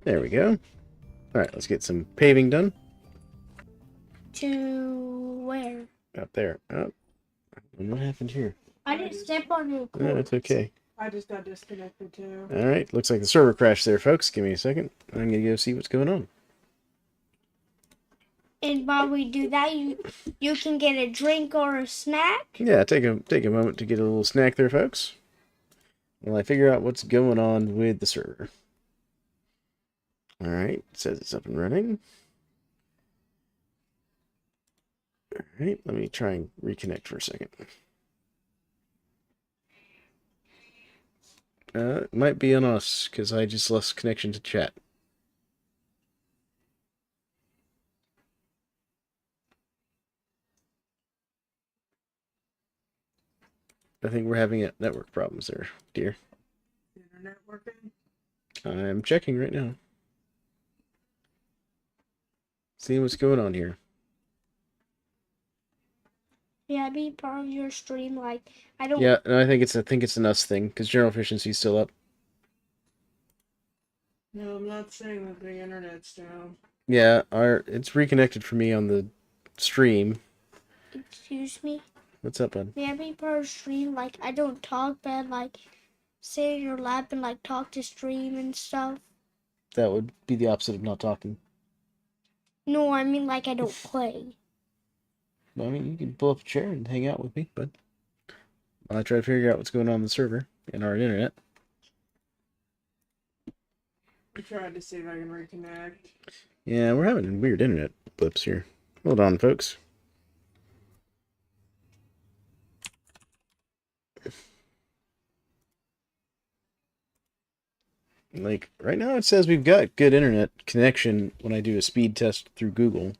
There we go. Alright, let's get some paving done. To where? Up there. Oh. What happened here? I didn't step on your No, it's okay. I just got disconnected too. Alright, looks like the server crashed there, folks. Give me a second. I'm gonna go see what's going on. And while we do that, you can get a drink or a snack. Yeah, take a moment to get a little snack there, folks. While I figure out what's going on with the server. Alright, it says it's up and running. Alright, let me try and reconnect for a second. It might be on us, because I just lost connection to chat. I think we're having network problems there, dear. Internet working? I'm checking right now. Seeing what's going on here. Yeah, be part of your stream. Like I don't. Yeah, no, I think it's an us thing, because general efficiency's still up. No, I'm not saying that the internet's down. Yeah, it's reconnected for me on the stream. Excuse me. What's up, bud? May I be part of stream? Like I don't talk, but like sit in your lap and like talk to stream and stuff. That would be the opposite of not talking. No, I mean like I don't play. Well, I mean, you can pull up a chair and hang out with me, but while I try to figure out what's going on in the server and our internet. I tried to see if I can reconnect. Yeah, we're having weird internet blips here. Hold on, folks. Like, right now it says we've got good internet connection when I do a speed test through Google.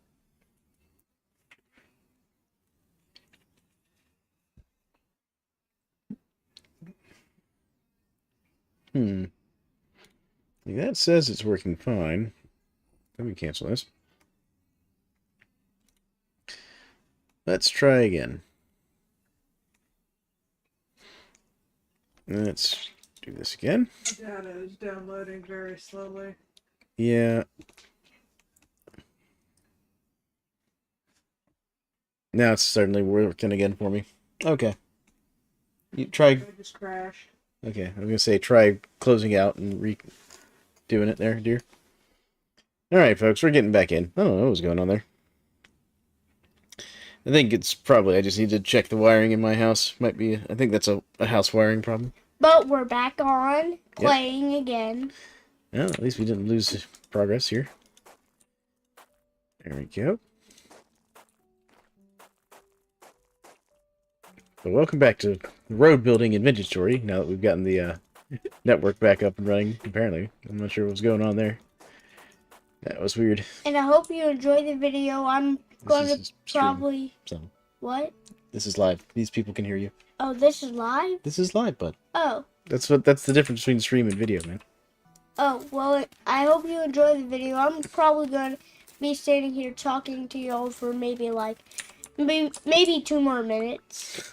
That says it's working fine. Let me cancel this. Let's try again. Let's do this again. Data is downloading very slowly. Yeah. Now it's certainly working again for me. Okay. You try. I just crashed. Okay, I'm gonna say try closing out and doing it there, dear. All right, folks, we're getting back in. I don't know what's going on there. I think it's probably I just need to check the wiring in my house. Might be. I think that's a house wiring problem. But we're back on playing again. Yeah, at least we didn't lose progress here. There we go. Well, welcome back to road building and vintage story. Now that we've gotten the network back up and running, apparently. I'm not sure what's going on there. That was weird. And I hope you enjoy the video. I'm going This to is stream, probably... so What? this is live. These people can hear you. Oh, this is live? This is live, bud. Oh. That's the difference between stream and video, man. Oh, well, I hope you enjoy the video. I'm probably going to be standing here talking to y'all for maybe 2 more minutes.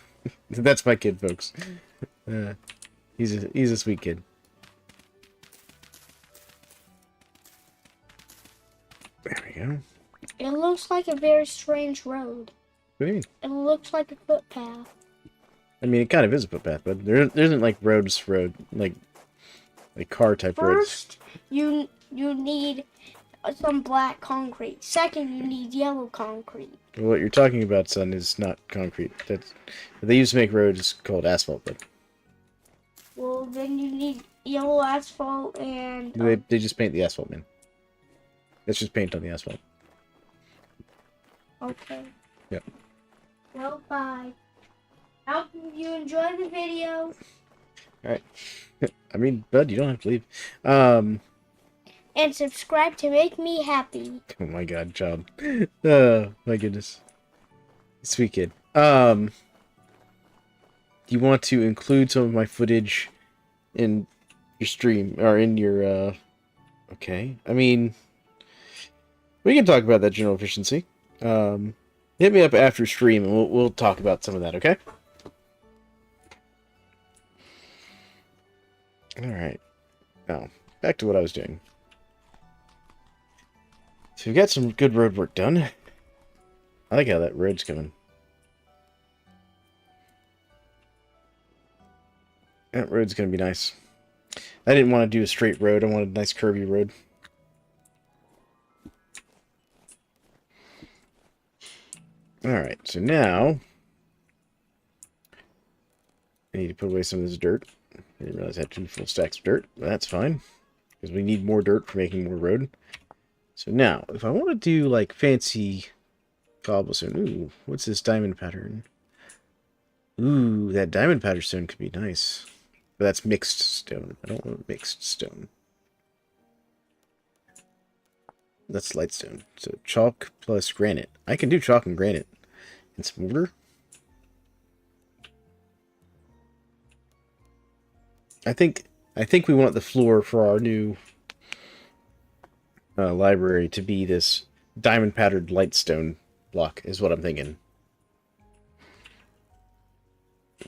That's my kid, folks. He's a sweet kid. There we go. It looks like a very strange road. What do you mean? It looks like a footpath. I mean, it kind of is a footpath, but there isn't like road like car type roads. First, you need some black concrete. Second, you need yellow concrete. What you're talking about, son, is not concrete. They used to make roads called asphalt, but Well, then you need yellow asphalt and... they just paint the asphalt, man. That's just paint on the asphalt. Okay. Yep. Well, bye. Hope you enjoy the video. Alright. I mean, bud, you don't have to leave. And subscribe to make me happy. Oh my god, child. Oh, my goodness. Sweet kid. Do you want to include some of my footage in your stream, or in your, okay. I mean, we can talk about that general efficiency. Hit me up after stream, and we'll talk about some of that, okay? Alright. Now, back to what I was doing. So we've got some good road work done. I like how that road's coming. That road's gonna be nice. I didn't want to do a straight road. I wanted a nice curvy road. Alright, so now I need to put away some of this dirt. I didn't realize I had 2 full stacks of dirt, but that's fine. Because we need more dirt for making more road. So now, if I want to do like fancy cobblestone, ooh, what's this diamond pattern? Ooh, that diamond pattern stone could be nice. But that's mixed stone. I don't want mixed stone. That's light stone. So chalk plus granite. I can do chalk and granite. And some mortar. I think we want the floor for our new library to be this diamond patterned light stone block, is what I'm thinking.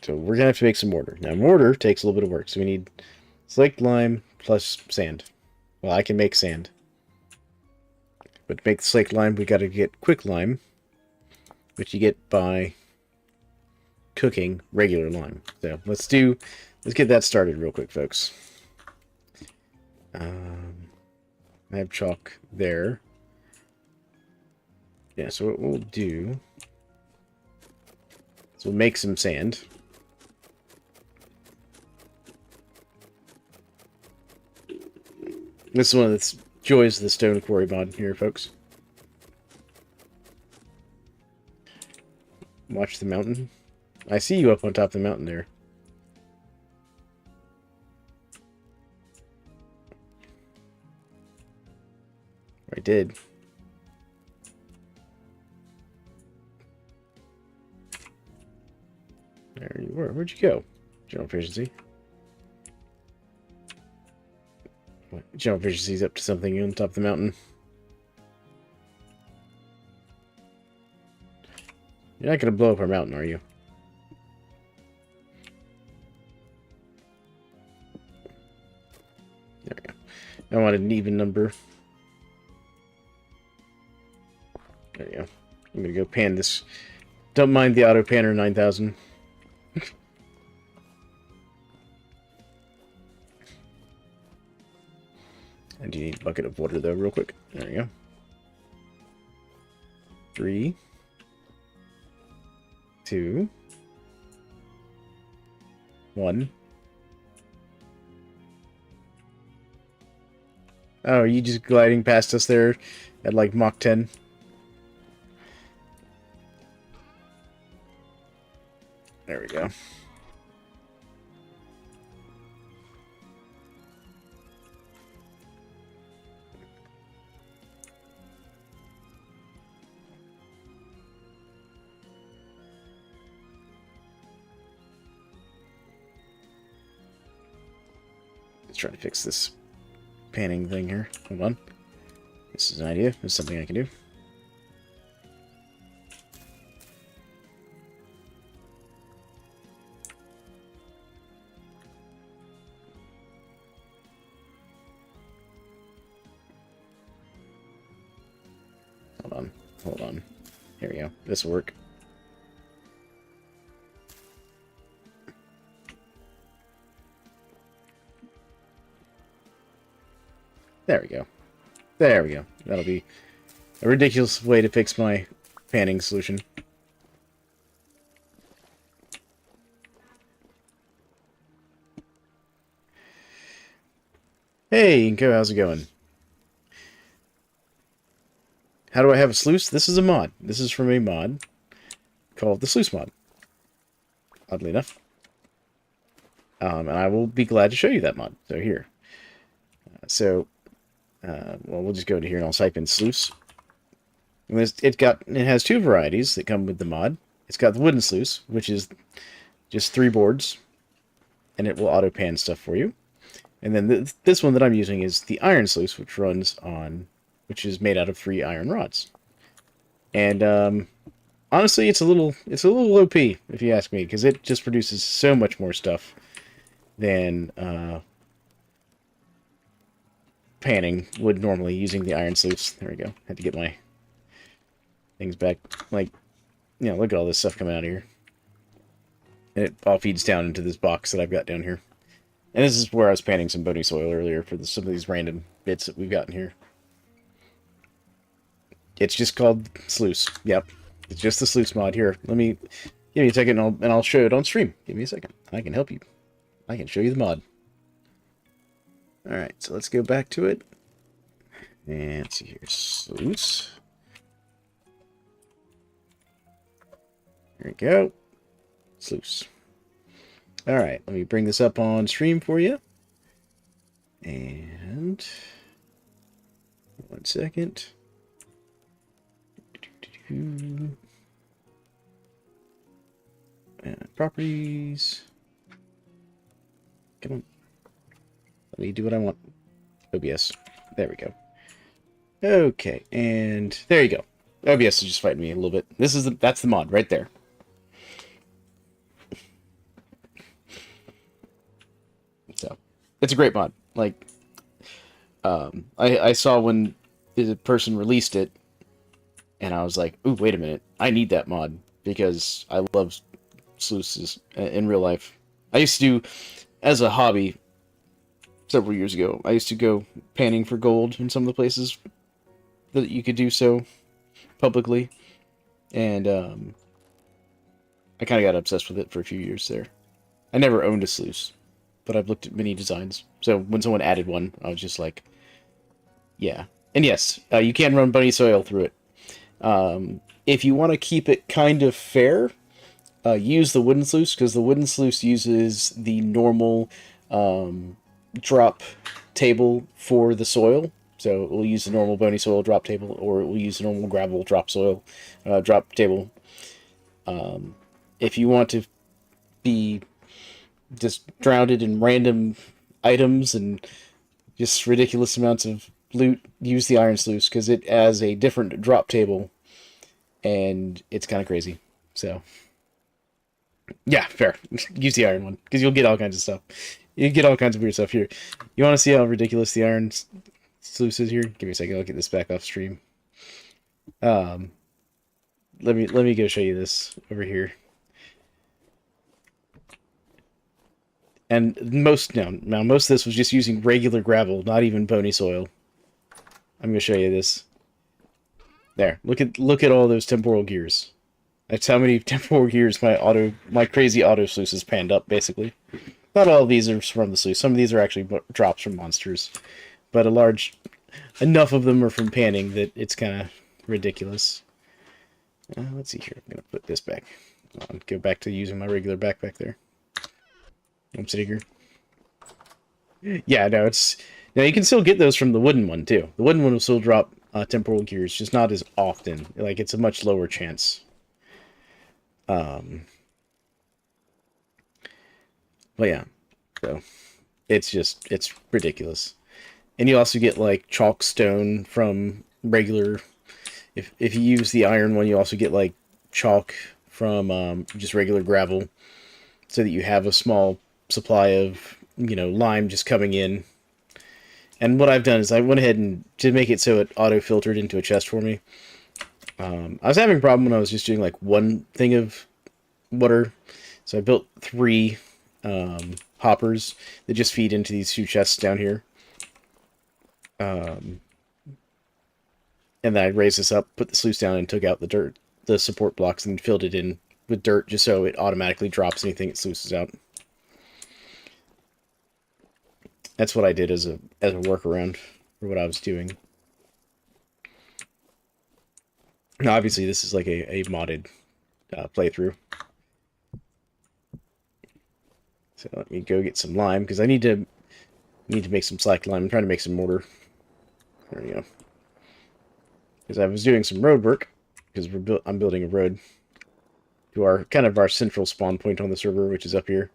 So we're gonna have to make some mortar. Now mortar takes a little bit of work, so we need slaked lime plus sand. Well, I can make sand. But to make the slaked lime, we gotta get quick lime, which you get by cooking regular lime. So let's get that started real quick, folks. I have chalk there. Yeah, so what we'll do is we'll make some sand. This is one of the joys of the stone quarry mod here, folks. Watch the mountain. I see you up on top of the mountain there. I did. There you were. Where'd you go? General efficiency. What? General efficiency's up to something on top of the mountain. You're not going to blow up our mountain, are you? There we go. I want an even number. There you go. I'm going to go pan this. Don't mind the auto panner 9000. I do need a bucket of water, though, real quick. There you go. 3, 2, 1. Oh, are you just gliding past us there at like Mach 10? There we go. Let's try to fix this panning thing here. Hold on. This is an idea. This is something I can do. Hold on. Hold on. Here we go. This will work. There we go. There we go. That'll be a ridiculous way to fix my panning solution. Hey, Inko, how's it going? How do I have a sluice? This is a mod. This is from a mod called the Sluice mod. Oddly enough. And I will be glad to show you that mod. So here. Well, we'll just go to here and I'll type in sluice. And it has two varieties that come with the mod. It's got the wooden sluice, which is just 3 boards, and it will auto pan stuff for you. And then this one that I'm using is the iron sluice, which is made out of 3 iron rods. And honestly, it's a little OP if you ask me, because it just produces so much more stuff than panning would normally using the iron sluice. There we go. Had to get my things back. Like, look at all this stuff coming out of here. And it all feeds down into this box that I've got down here. And this is where I was panning some bony soil earlier for some of these random bits that we've gotten here. It's just called sluice. Yep. It's just the sluice mod. Here, give me a second and I'll show it on stream. Give me a second. I can help you. I can show you the mod. Alright, so let's go back to it. And let's see here. Sluice. There we go. Sluice. Alright, let me bring this up on stream for you. And 1 second. Properties. Come on. Let me do what I want. OBS. There we go. Okay, and there you go. OBS is just fighting me a little bit. That's the mod right there. So, it's a great mod. Like, I saw when the person released it, and I was like, ooh, wait a minute. I need that mod, because I love sluices in real life. I used to do, as a hobby, several years ago, I used to go panning for gold in some of the places that you could do so publicly. And I kind of got obsessed with it for a few years there. I never owned a sluice, but I've looked at many designs. So when someone added one, I was just like, yeah. And yes, you can run bunny soil through it. If you want to keep it kind of fair, use the wooden sluice, because the wooden sluice uses the normal drop table for the soil. So it will use the normal bony soil drop table, or it will use the normal gravel drop table. If you want to be just drowned in random items and just ridiculous amounts of loot, use the iron sluice, because it has a different drop table, and it's kind of crazy. So, yeah, fair. Use the iron one, because you'll get all kinds of stuff. You get all kinds of weird stuff here. You want to see how ridiculous the iron sluice is here? Give me a second. I'll get this back off stream. Let me go show you this over here. And most of this was just using regular gravel, not even bony soil. I'm gonna show you this. There. Look at all those temporal gears. That's how many temporal gears my crazy auto sluice has panned up, basically. Not all of these are from the sluice. Some of these are actually drops from monsters. But enough of them are from panning that it's kind of ridiculous. Let's see here. I'm going to put this back. I'll go back to using my regular backpack there. I'm sitting here. Yeah, no, now you can still get those from the wooden one, too. The wooden one will still drop temporal gears, just not as often. Like, it's a much lower chance. But yeah, so it's ridiculous. And you also get like chalk stone from regular. If you use the iron one, you also get like chalk from just regular gravel, so that you have a small supply of lime just coming in. And what I've done is I went ahead and to make it so it auto filtered into a chest for me. I was having a problem when I was just doing like one thing of water, so I built 3 hoppers that just feed into these 2 chests down here. And then I raised this up, put the sluice down, and took out the dirt, the support blocks, and filled it in with dirt just so it automatically drops anything it sluices out. That's what I did as a workaround for what I was doing. Now, obviously, this is like a modded playthrough. So let me go get some lime, because I need to make some slack lime. I'm trying to make some mortar. There we go. Because I was doing some road work, because I'm building a road to our our central spawn point on the server, which is up here.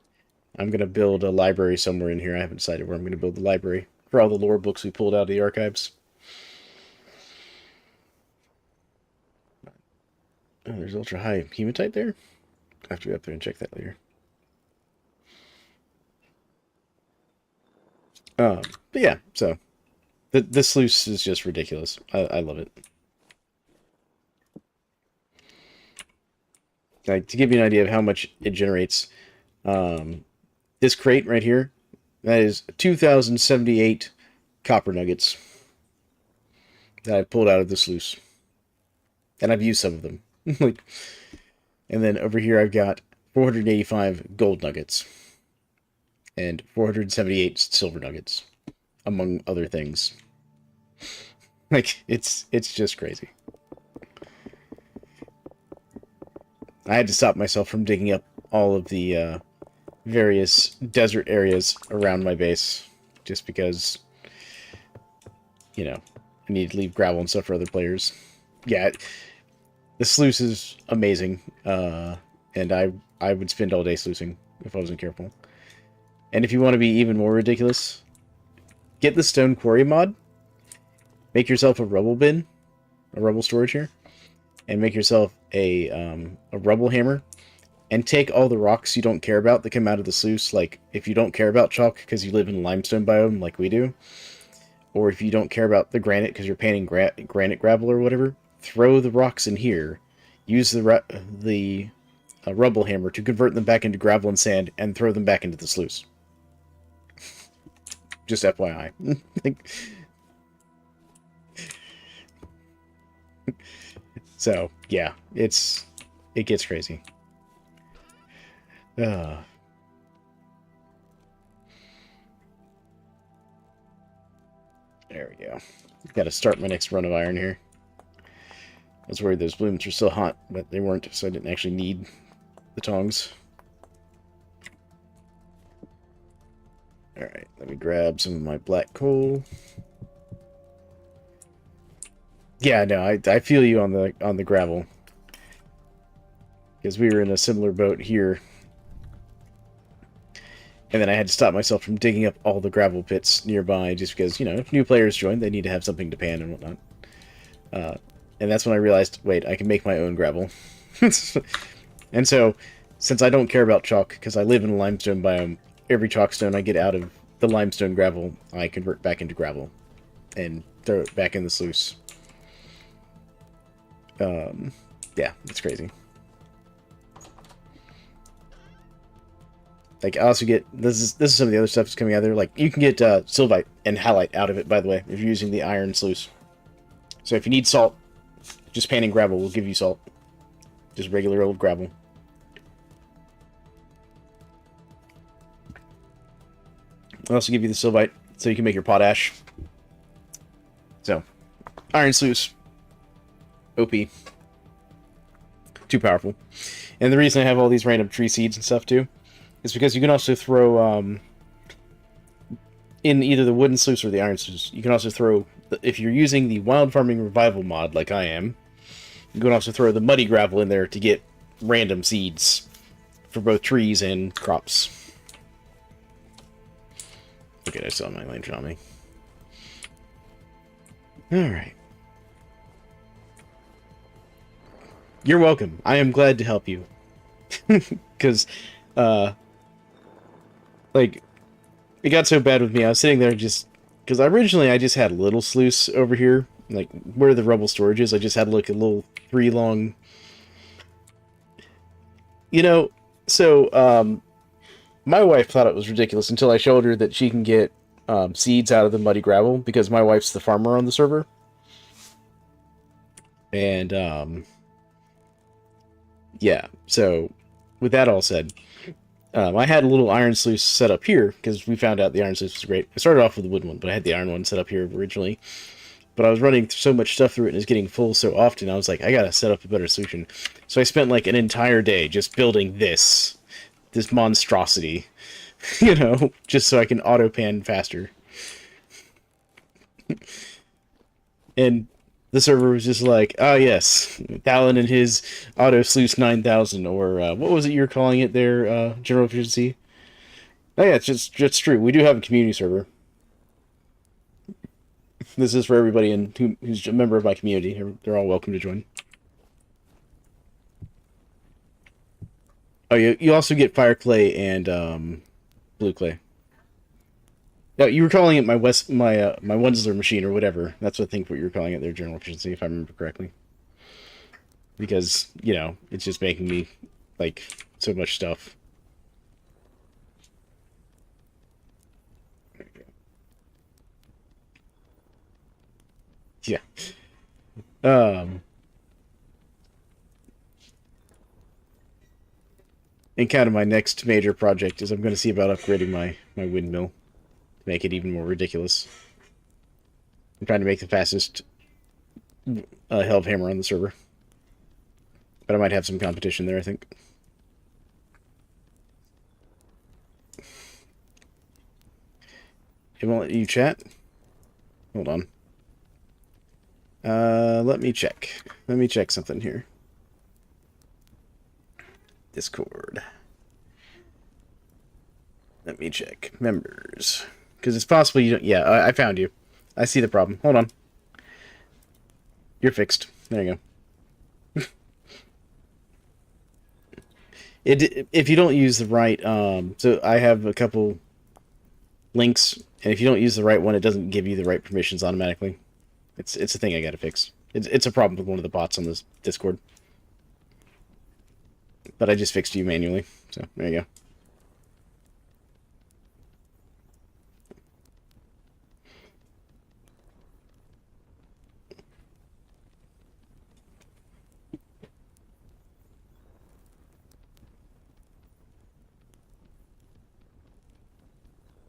I'm going to build a library somewhere in here. I haven't decided where I'm going to build the library for all the lore books we pulled out of the archives. Oh, there's ultra high hematite there. I have to go up there and check that later. But yeah, so the sluice is just ridiculous. I love it. Like, to give you an idea of how much it generates, this crate right here, that is 2,078 copper nuggets that I pulled out of the sluice. And I've used some of them. Like, and then over here I've got 485 gold nuggets. And 478 silver nuggets, among other things. Like, it's just crazy. I had to stop myself from digging up all of the various desert areas around my base, just because, I need to leave gravel and stuff for other players. Yeah, the sluice is amazing, and I would spend all day sluicing if I wasn't careful. And if you want to be even more ridiculous, get the stone quarry mod, make yourself a rubble bin, a rubble storage here, and make yourself a rubble hammer, and take all the rocks you don't care about that come out of the sluice. Like, if you don't care about chalk because you live in a limestone biome like we do, or if you don't care about the granite because you're painting granite gravel or whatever, throw the rocks in here, use the rubble hammer to convert them back into gravel and sand, and throw them back into the sluice. Just FYI. So, yeah, it gets crazy. There we go. Got to start my next run of iron here. I was worried those blooms were still hot, but they weren't, so I didn't actually need the tongs. Alright, let me grab some of my black coal. Yeah, no, I feel you on the gravel. Because we were in a similar boat here. And then I had to stop myself from digging up all the gravel pits nearby, just because, if new players join, they need to have something to pan and whatnot. And that's when I realized, wait, I can make my own gravel. And so, since I don't care about chalk, because I live in a limestone biome, every chalk stone I get out of the limestone gravel, I convert back into gravel and throw it back in the sluice. Yeah, it's crazy. Like, I also get, this is some of the other stuff that's coming out there. Like, you can get sylvite and halite out of it, by the way, if you're using the iron sluice. So if you need salt, just panning gravel will give you salt. Just regular old gravel. I'll also give you the sylvite, so you can make your potash. So, iron sluice. OP. Too powerful. And the reason I have all these random tree seeds and stuff, too, is because you can also throw, in either the wooden sluice or the iron sluice, you can also throw, if you're using the wild farming revival mod, like I am, you can also throw the muddy gravel in there to get random seeds for both trees and crops. good. I saw my lantern on me. Alright. You're welcome. I am glad to help you. Because, like, it got so bad with me. I was sitting there just... Because originally I just had a little sluice over here. Like, where the rubble storage is. I just had, like, a little 3 long... You know, so, my wife thought it was ridiculous until I showed her that she can get seeds out of the muddy gravel, because my wife's the farmer on the server. And, yeah, so, with that all said, I had a little iron sluice set up here, because we found out the iron sluice was great. I started off with the wood one, but I had the iron one set up here originally. But I was running so much stuff through it and it was getting full so often, I was like, I gotta set up a better solution. So I spent like an entire day just building this monstrosity, you know, just so I can auto pan faster. And the server was just like, oh yes, Talon and his auto sluice 9000, or what was it you were calling it there, general efficiency? Oh yeah, it's true. We do have a community server. This is for everybody who's a member of my community. They're all welcome to join. Oh, you also get fire clay and blue clay. Yeah, you were calling it my Wensler machine or whatever. That's what I think what you were calling it there, general efficiency, if I remember correctly. Because, you know, it's just making me like so much stuff. Yeah. And kind of my next major project is I'm going to see about upgrading my windmill to make it even more ridiculous. I'm trying to make the fastest hell of hammer on the server. But I might have some competition there, I think. It won't let you chat? Hold on. Let me check. Let me check something here. Discord. Let me check. Members. Because it's possible you don't... Yeah, I found you. I see the problem. Hold on. You're fixed. There you go. If you don't use the right... so I have a couple links, and if you don't use the right one, it doesn't give you the right permissions automatically. It's a thing I gotta fix. It's a problem with one of the bots on this Discord. But I just fixed you manually, so there you go.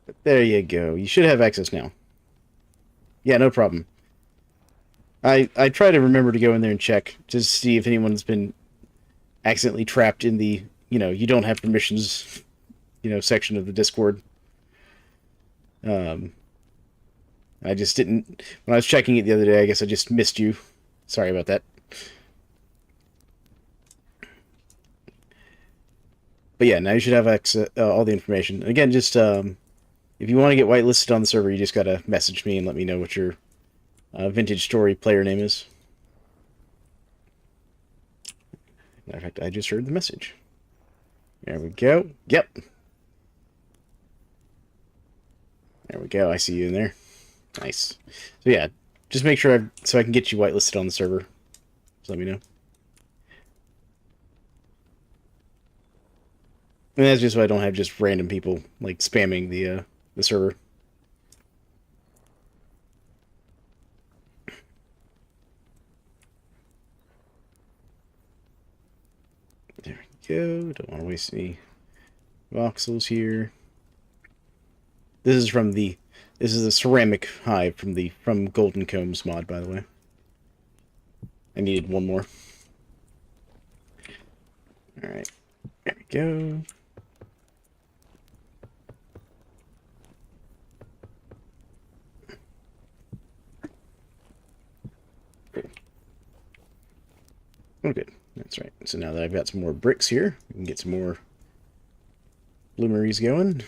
But there you go. You should have access now. Yeah, no problem. I try to remember to go in there and check to see if anyone's been accidentally trapped in the, you know, you don't have permissions, you know, section of the Discord. I just didn't... When I was checking it the other day, I guess I just missed you. Sorry about that. But yeah, now you should have access, all the information. Again, just, if you want to get whitelisted on the server, you just gotta message me and let me know what your Vintage Story player name is. Matter of fact, I just heard the message. There we go. Yep. There we go. I see you in there. Nice. So yeah, just make sure so I can get you whitelisted on the server. Just let me know. And that's just why I don't have just random people like spamming the server. There we go. Don't want to waste any voxels here. This is a ceramic hive from Golden Combs mod, by the way. I needed one more. Alright. There we go. Oh, good. That's right. So now that I've got some more bricks here, we can get some more bloomeries going.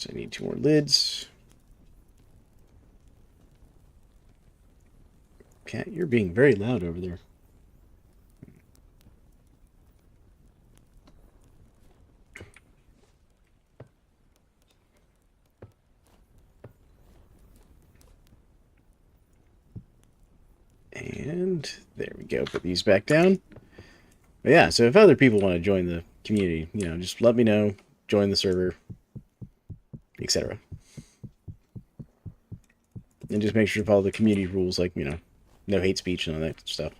So I need 2 more lids. Cat, you're being very loud over there. And there we go. Put these back down. But yeah, so if other people want to join the community, you know, just let me know. Join the server, etc. And just make sure to follow the community rules, like, you know, no hate speech and all that stuff.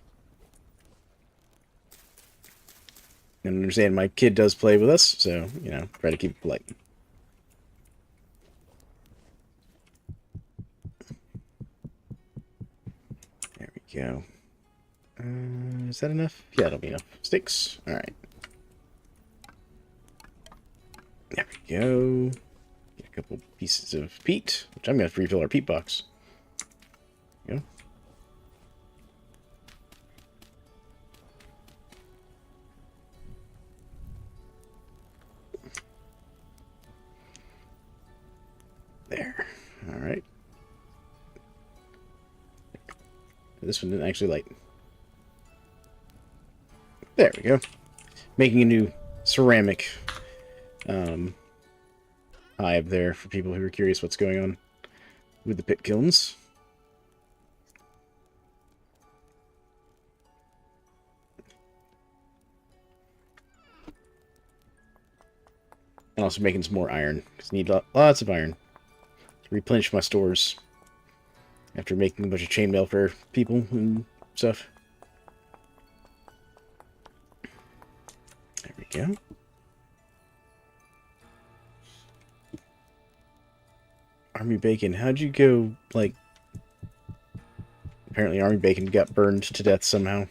And understand my kid does play with us, so, you know, try to keep it polite. There we go. Is that enough? Yeah, that'll be enough. Sticks. Alright. There we go. Get a couple pieces of peat, which I'm going to refill our peat box. There we go. There. Alright. This one didn't actually light. There we go. Making a new ceramic hive there for people who are curious what's going on with the pit kilns. And also making some more iron, because I need lots of iron to replenish my stores after making a bunch of chainmail for people and stuff. There we go. Army Bacon, how'd you go, like... Apparently Army Bacon got burned to death somehow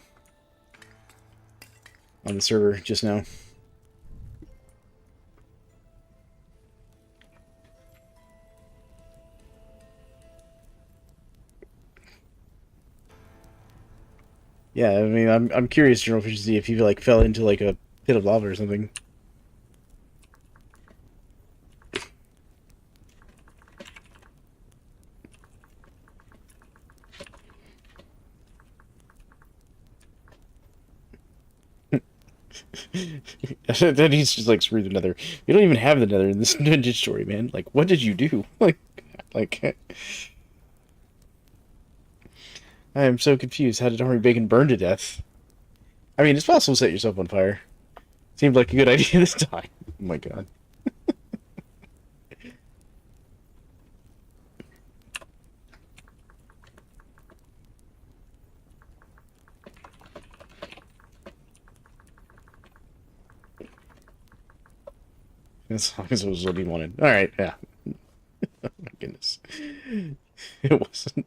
on the server just now. Yeah, I mean, I'm curious, General Efficiency, if you like fell into like a pit of lava or something. Then he's just like, screw the nether. We don't even have the nether in this ninja story, man. Like, what did you do? Like, I am so confused. How did Army Bacon burn to death? I mean, it's possible to set yourself on fire. Seemed like a good idea this time. Oh my god. As long as it was what he wanted. Alright, yeah. Oh my goodness. It wasn't.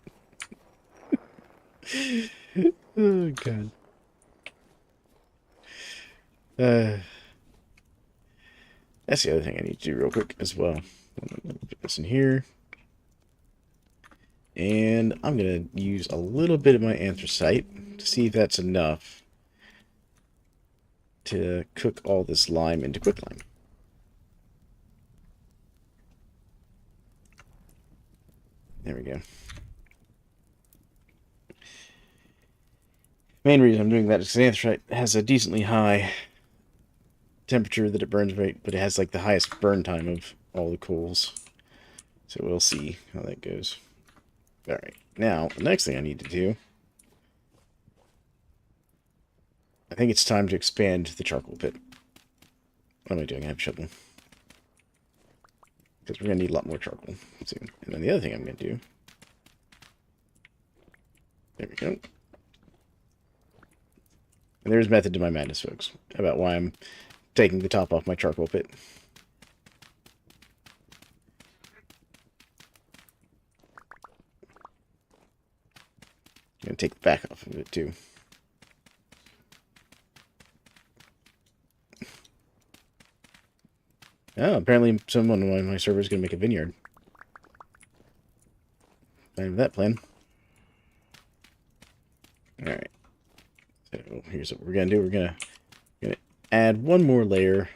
Oh god. That's the other thing I need to do real quick as well. Let me put this in here. And I'm going to use a little bit of my anthracite to see if that's enough to cook all this lime into quicklime. There we go. Main reason I'm doing that is because anthracite has a decently high temperature that it burns right, but it has like the highest burn time of all the coals. So we'll see how that goes. Alright, now the next thing I need to do, I think it's time to expand the charcoal pit. What am I doing? I have a shovel. Because we're going to need a lot more charcoal soon. And then the other thing I'm going to do, there we go. And there's method to my madness, folks, about why I'm taking the top off my charcoal pit. I'm going to take the back off of it, too. Oh, apparently someone on my server is going to make a vineyard. I have that plan. Alright. So here's what we're going to do. We're going to add one more layer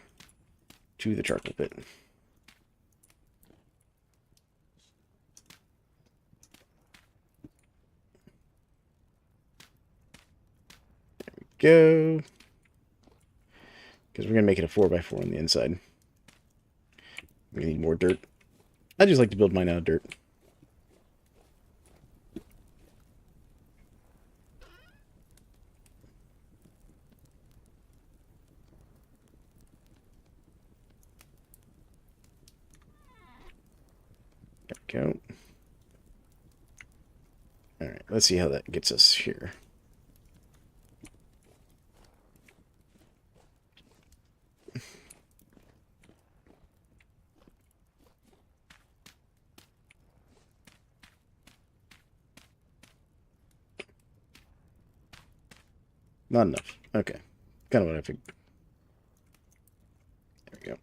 to the charcoal pit. go. Because we're going to make it a 4x4 on the inside. We need more dirt. I just like to build mine out of dirt. There we go. Alright, let's see how that gets us here. Not enough. Okay. Kind of what I figured. There we go.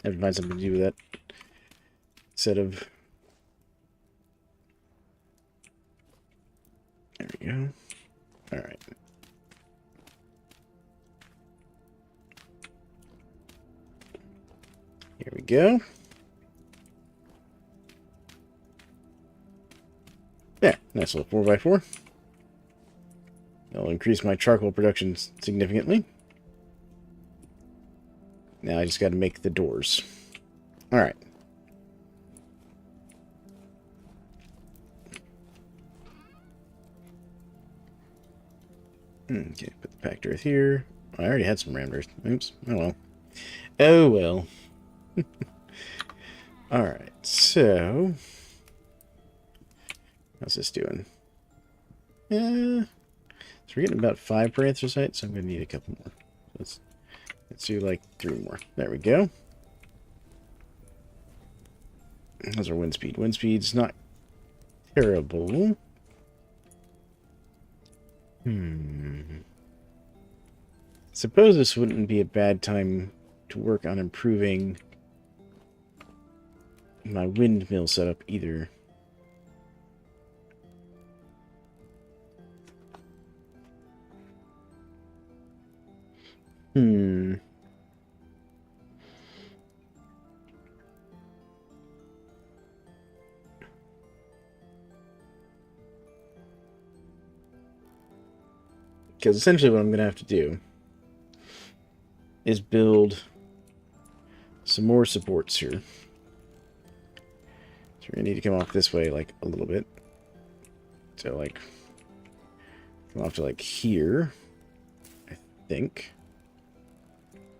I have to find something to do with that set of... There we go. Alright. Here we go. Yeah, nice little 4x4. That'll increase my charcoal production significantly. Now I just got to make the doors. Alright. Okay, put the packed earth here. I already had some rammed earth. Oops. Oh well. Oh well. Alright, so... How's this doing? So we're getting about 5 per anthracite, so I'm going to need a couple more. Let's do like 3 more. There we go. How's our wind speed? Wind speed's not terrible. Suppose this wouldn't be a bad time to work on improving my windmill setup either. Because essentially what I'm going to have to do is build some more supports here. So we're going to need to come off this way, like, a little bit. So, like, come off to, like, here, I think.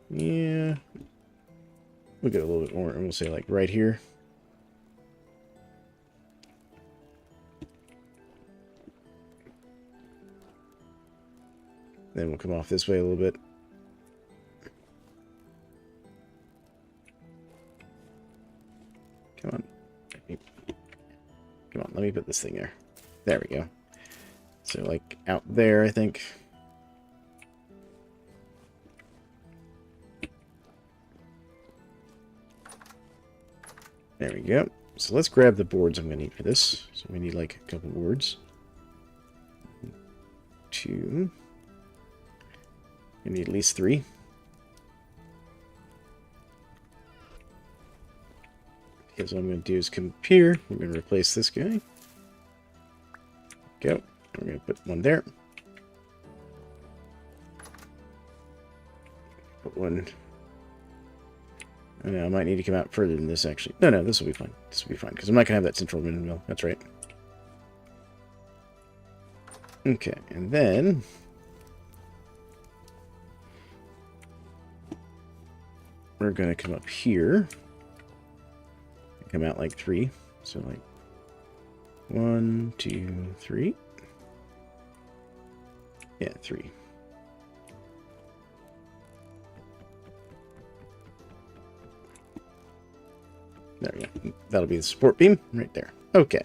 Yeah. We'll get a little bit more, and we'll say, like, right here. Then we'll come off this way a little bit. Come on. Come on, let me put this thing there. There we go. So, like, out there, I think. There we go. So let's grab the boards I'm going to need for this. So we need, like, a couple boards. 2. We need at least 3. Because what I'm going to do is come up here. We're going to replace this guy. Go. We're going to put one there. Put one. Oh, no, I might need to come out further than this, actually. No, this will be fine. This will be fine, because I'm not going to have that central windmill. That's right. Okay, and then... we're going to come up here. Come out like 3. So, like, 1, 2, 3. Yeah, 3. There we go. That'll be the support beam right there. Okay.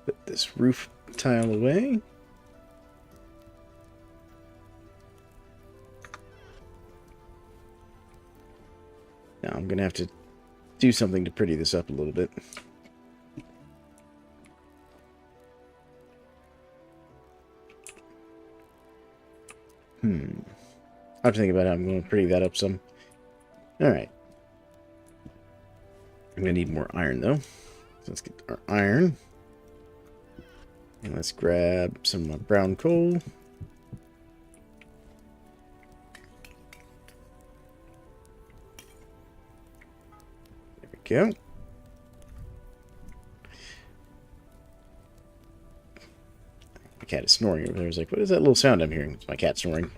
Put this roof tile away. Now I'm going to have to do something to pretty this up a little bit. have to think about how I'm going to pretty that up some. Alright. I'm going to need more iron, though. So let's get our iron. And let's grab some brown coal. There we go. My cat is snoring over there. I was like, what is that little sound I'm hearing? It's my cat snoring.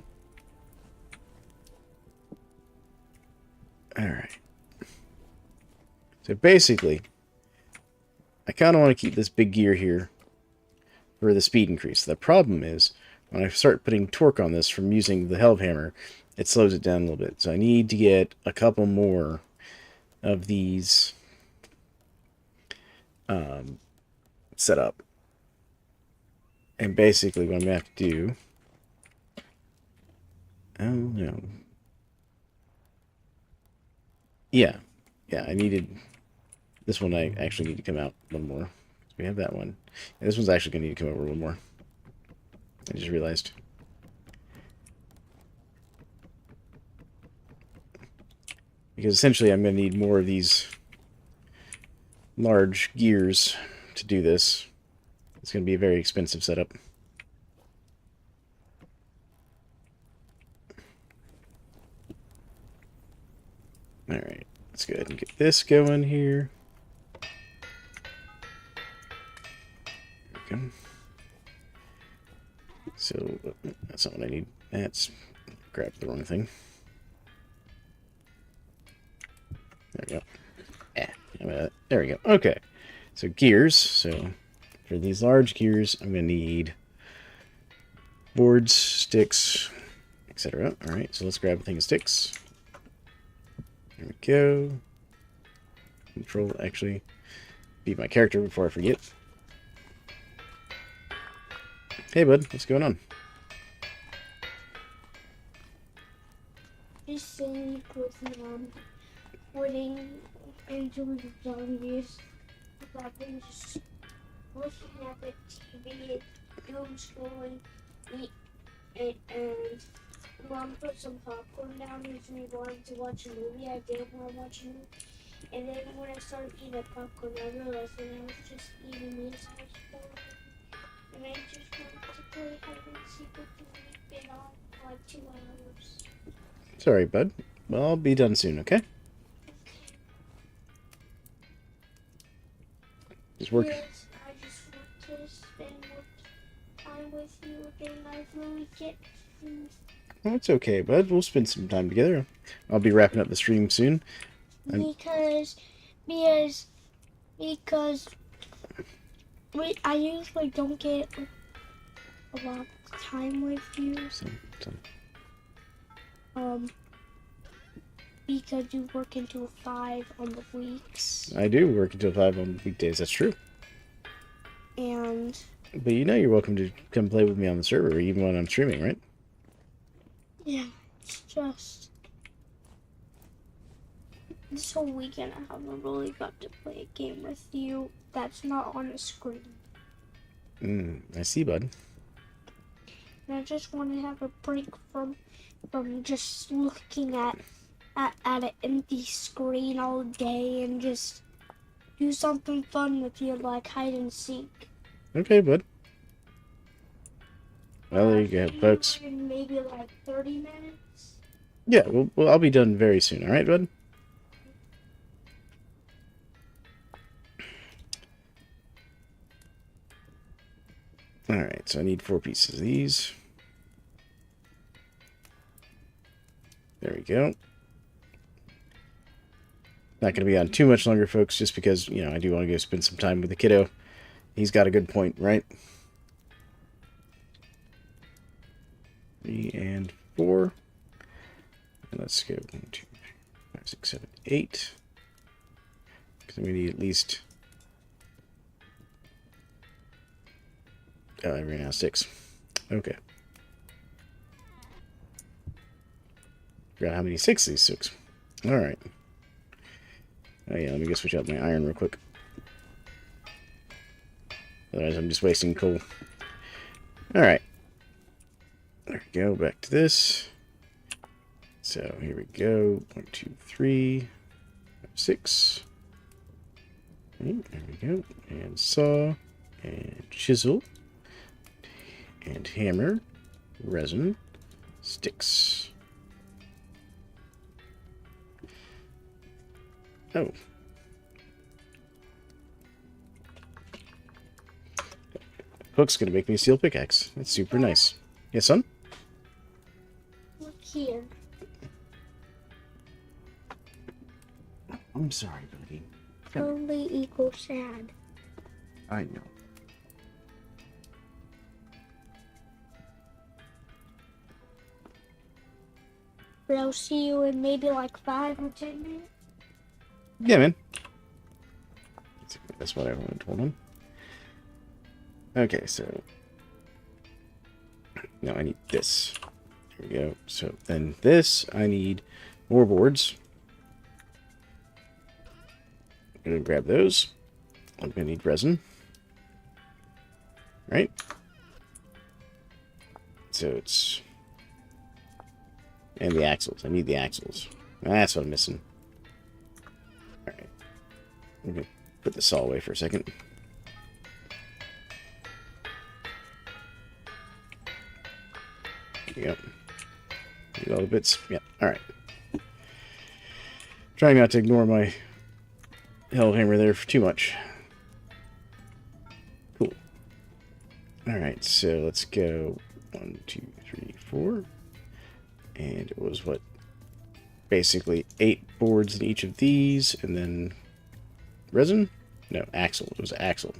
Alright. So basically, I kind of want to keep this big gear here for the speed increase. The problem is, when I start putting torque on this from using the Helve Hammer, it slows it down a little bit. So I need to get a couple more of these set up. And basically what I'm going to have to do... Oh, no. Yeah, I needed... This one I actually need to come out one more. We have that one. Yeah, this one's actually going to need to come over one more. I just realized. Because essentially I'm going to need more of these large gears to do this. It's going to be a very expensive setup. Alright, let's go ahead and get this going here. There we go. So, that's not what I need. That's... Grab the wrong thing. There we go. There we go. Okay. So, gears. So, for these large gears, I'm going to need boards, sticks, etc. Alright, so let's grab a thing of sticks. There we go. Control, actually, beat my character before I forget. Hey, bud, what's going on? Just saying, putting into the zombies. I've been just looking at the TV, doom scrolling, and Mom put some popcorn down with me wanting to watch a movie. I didn't want to watch a movie. And then when I started eating the popcorn, I realized that I was just eating these. I was bored. And I just wanted to play hide and seek with the we've been on for like 2 hours. Sorry, bud. Well, I'll be done soon, okay? Just work. Yes, I just want to spend more time with you again. I really get things. Oh, it's okay, bud. We'll spend some time together. I'll be wrapping up the stream soon. Because I usually don't get a lot of time with you. Because you work until 5 on the weeks. I do work until 5 on weekdays, that's true. And... But you know you're welcome to come play with me on the server, even when I'm streaming, right? Yeah, it's just... This whole weekend I haven't really got to play a game with you that's not on a screen. I see, bud. And I just want to have a break from just looking at an empty screen all day and just do something fun with you, like hide and seek. Okay, bud. Well, there you go, folks. In maybe like 30 minutes. Yeah, well, I'll be done very soon, alright, bud? Alright, so I need 4 pieces of these. There we go. Not going to be on too much longer, folks, just because, you know, I do want to go spend some time with the kiddo. He's got a good point, right? 3 and 4. And let's go 1, 2, 3, 5, 6, 7, 8. Because we need at least... Oh, I ran out of 6. Okay. Forgot how many 6 these 6. Alright. Oh yeah, let me go switch out my iron real quick. Otherwise I'm just wasting coal. Alright. There we go, back to this. So here we go. 1, 2, 3, 6. Right, there we go. And saw, and chisel, and hammer, resin, sticks. Oh. Hook's gonna make me a steel pickaxe. That's super nice. Yes, son? Look here. I'm sorry, buddy. Only equals sad. I know. But I'll see you in maybe like 5 or 10 minutes. Yeah, man. That's what everyone told him. Okay, so now I need this. There we go. So then this, I need more boards. I'm gonna grab those. I'm gonna need resin. Right? So it's... And the axles. I need the axles. That's what I'm missing. Alright. I'm gonna put the saw away for a second. There you go. Need all the bits. Yeah, alright. Trying not to ignore my hell hammer there for too much. Cool. Alright, so let's go 1, 2, 3, 4. And it was what? Basically 8 boards in each of these, and then resin? No, axle. It was axle.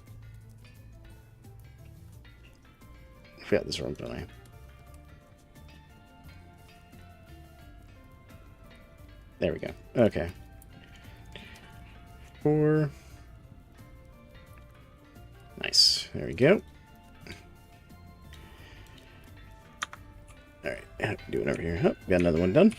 I forgot this wrong, don't I? There we go. Okay. 4. Nice. There we go. Alright, doing over here. Oh, got another one done.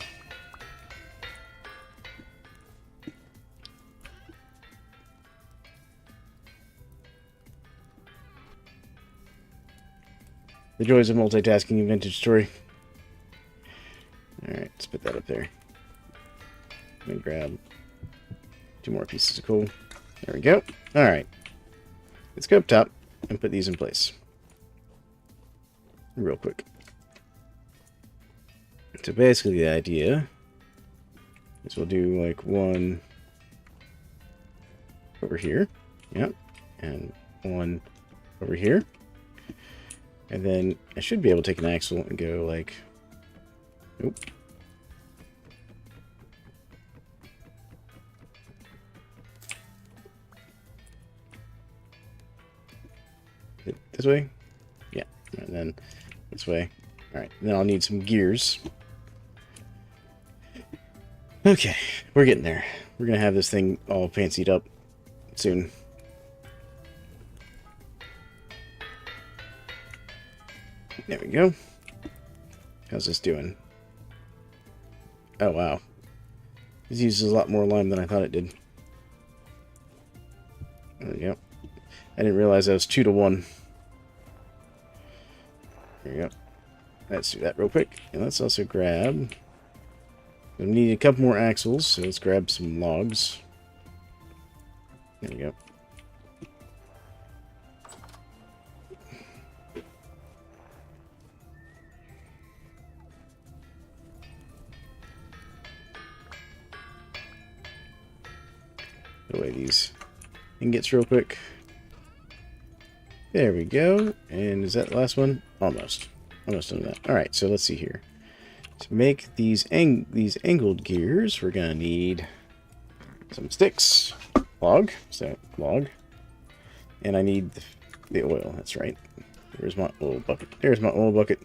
The joys of multitasking in Vintage Story. Alright, let's put that up there. Let me grab 2 more pieces of coal. There we go. Alright. Let's go up top and put these in place. Real quick. So basically the idea is we'll do like one over here. Yep. And one over here. And then I should be able to take an axle and go like... Nope. This way? Yeah. And then this way. Alright. Then I'll need some gears. Okay. We're getting there. We're going to have this thing all fancied up soon. There we go. How's this doing? Oh, wow. This uses a lot more lime than I thought it did. There we go. I didn't realize I was 2 to 1. There we go. Let's do that real quick. And let's also grab... We need a couple more axles, so let's grab some logs. There we go. Away these ingots real quick. There we go. And is that the last one? Almost. Almost done that. Alright, so let's see here. To make these angled gears, we're gonna need some sticks. Log. So, log. And I need the oil. That's right. There's my oil bucket. There's my oil bucket.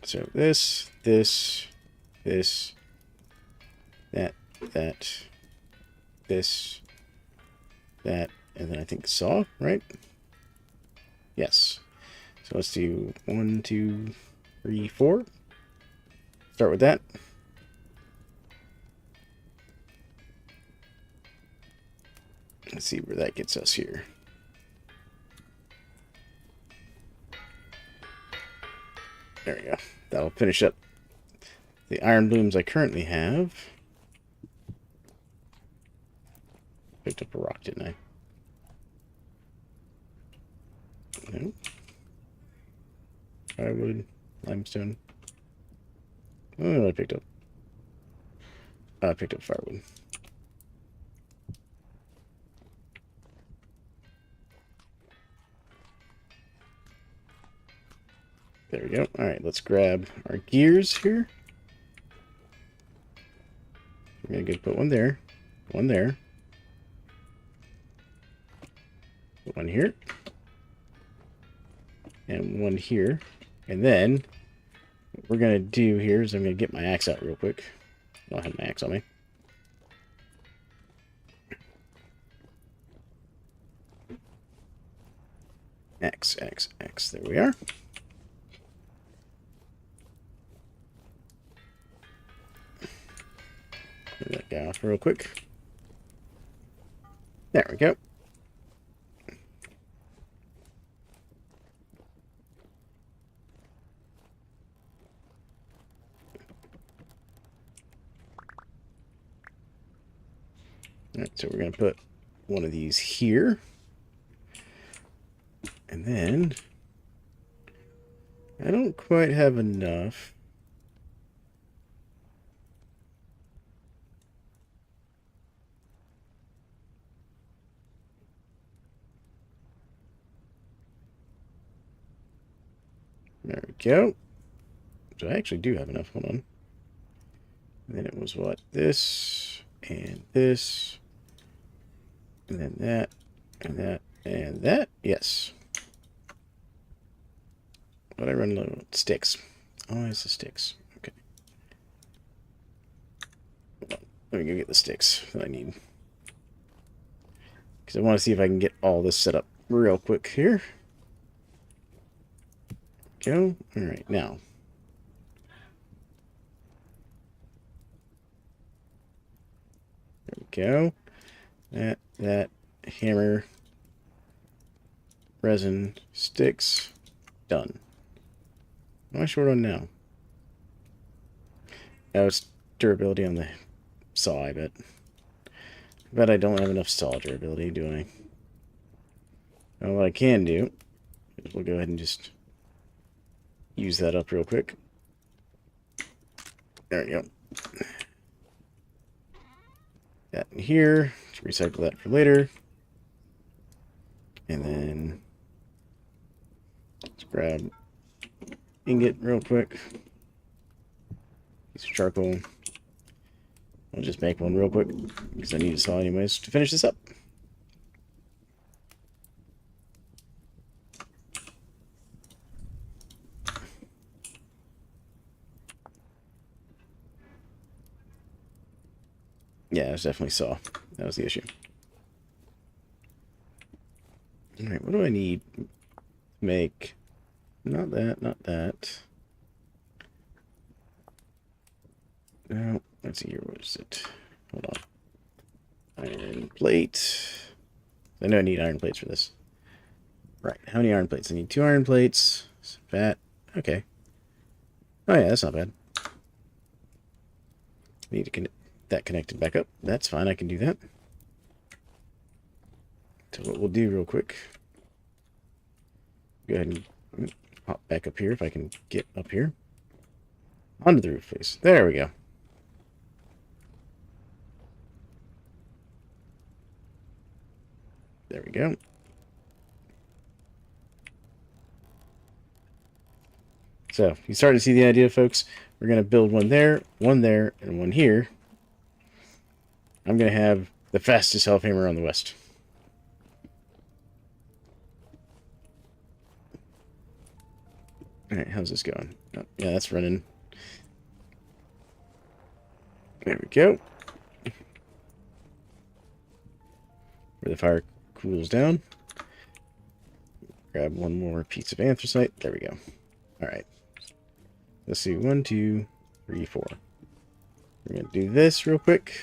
So this, that, this, that, and then I think saw, right? Yes. So let's do 1, 2, 3, 4. Start with that. Let's see where that gets us here. There we go. That'll finish up the iron blooms I currently have. Picked up a rock, didn't I? No. Firewood, limestone. Oh, I picked up. I picked up firewood. There we go. All right, let's grab our gears here. We're gonna put one there, put one here, and one here. And then what we're gonna do here is I'm gonna get my axe out real quick. I don't have my axe on me. Axe. There we are. Turn that guy off real quick. There we go. Alright, so we're going to put one of these here. And then I don't quite have enough. There we go. So I actually do have enough. Hold on. And then it was what? This, and this, and then that, and that, and that. Yes. But I run low. Sticks. Always the sticks. Okay. Hold on. Let me go get the sticks that I need. Because I want to see if I can get all this set up real quick here. Go. Alright, now. There we go. That, hammer, resin, sticks, done. What am I short on now? Oh, it's durability on the saw, I bet. But I don't have enough saw durability, do I? Well, what I can do is we'll go ahead and just use that up real quick. There we go. That in here. Recycle that for later. And then let's grab ingot real quick. Piece of charcoal. I'll just make one real quick because I need a saw anyways to finish this up. Yeah, it was definitely saw. That was the issue. Alright, what do I need to make? Not that, not that. No, let's see here. What is it? Hold on. Iron plate. I know I need iron plates for this. Right, how many iron plates? I need 2 iron plates. Fat. Okay. Oh yeah, that's not bad. Need to connect that connected back up. That's fine, I can do that. So what we'll do real quick. Go ahead and hop back up here if I can get up here. Onto the roof, please. There we go. There we go. So, you start to see the idea, folks. We're going to build one there, and one here. I'm going to have the fastest hammer on the west. Alright, how's this going? Oh, yeah, that's running. There we go. Where the fire cools down. Grab one more piece of anthracite. There we go. Alright. Let's see. 1, 2, 3, 4. We're going to do this real quick.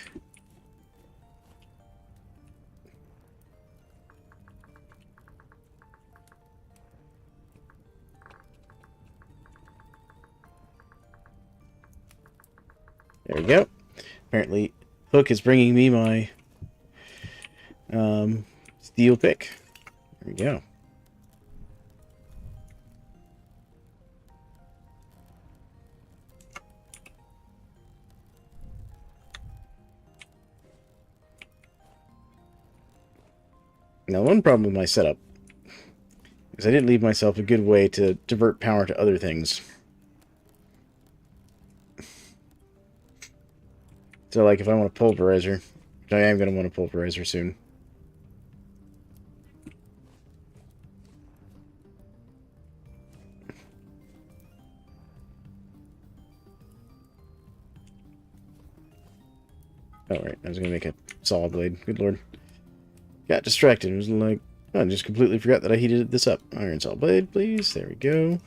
There we go. Apparently, Hook is bringing me my steel pick. There we go. Now, one problem with my setup is I didn't leave myself a good way to divert power to other things. So, like, if I want a pulverizer, which I am going to want a pulverizer soon. Oh, right. I was going to make a saw blade. Good lord. Got distracted. It was like, oh, I just completely forgot that I heated this up. Iron saw blade, please. There we go.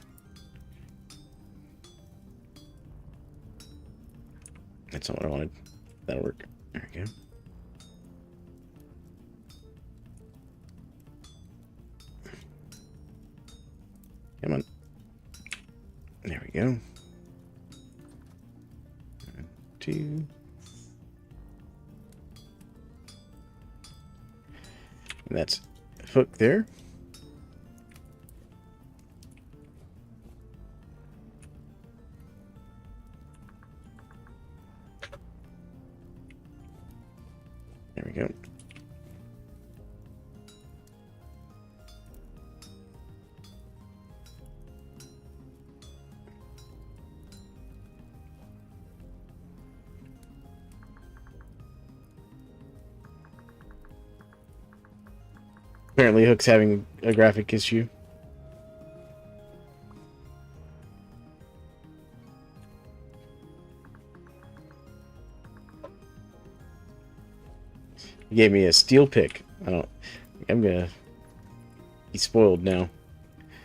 That's not what I wanted. That'll work. There we go. Come on. There we go. 1, 2. And that's Hook there. There we go. Apparently Hook's having a graphic issue. He gave me a steel pick. I'm gonna be spoiled now.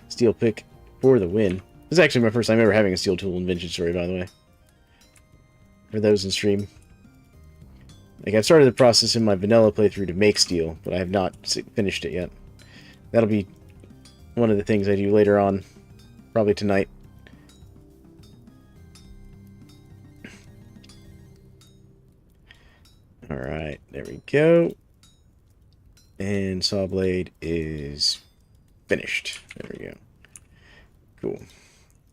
Steel pick for the win. This is actually my first time ever having a steel tool in Vintage Story, by the way. For those in stream. Like, I've started the process in my vanilla playthrough to make steel, but I have not finished it yet. That'll be one of the things I do later on. Probably tonight. Alright, there we go. And saw blade is finished. There we go. Cool.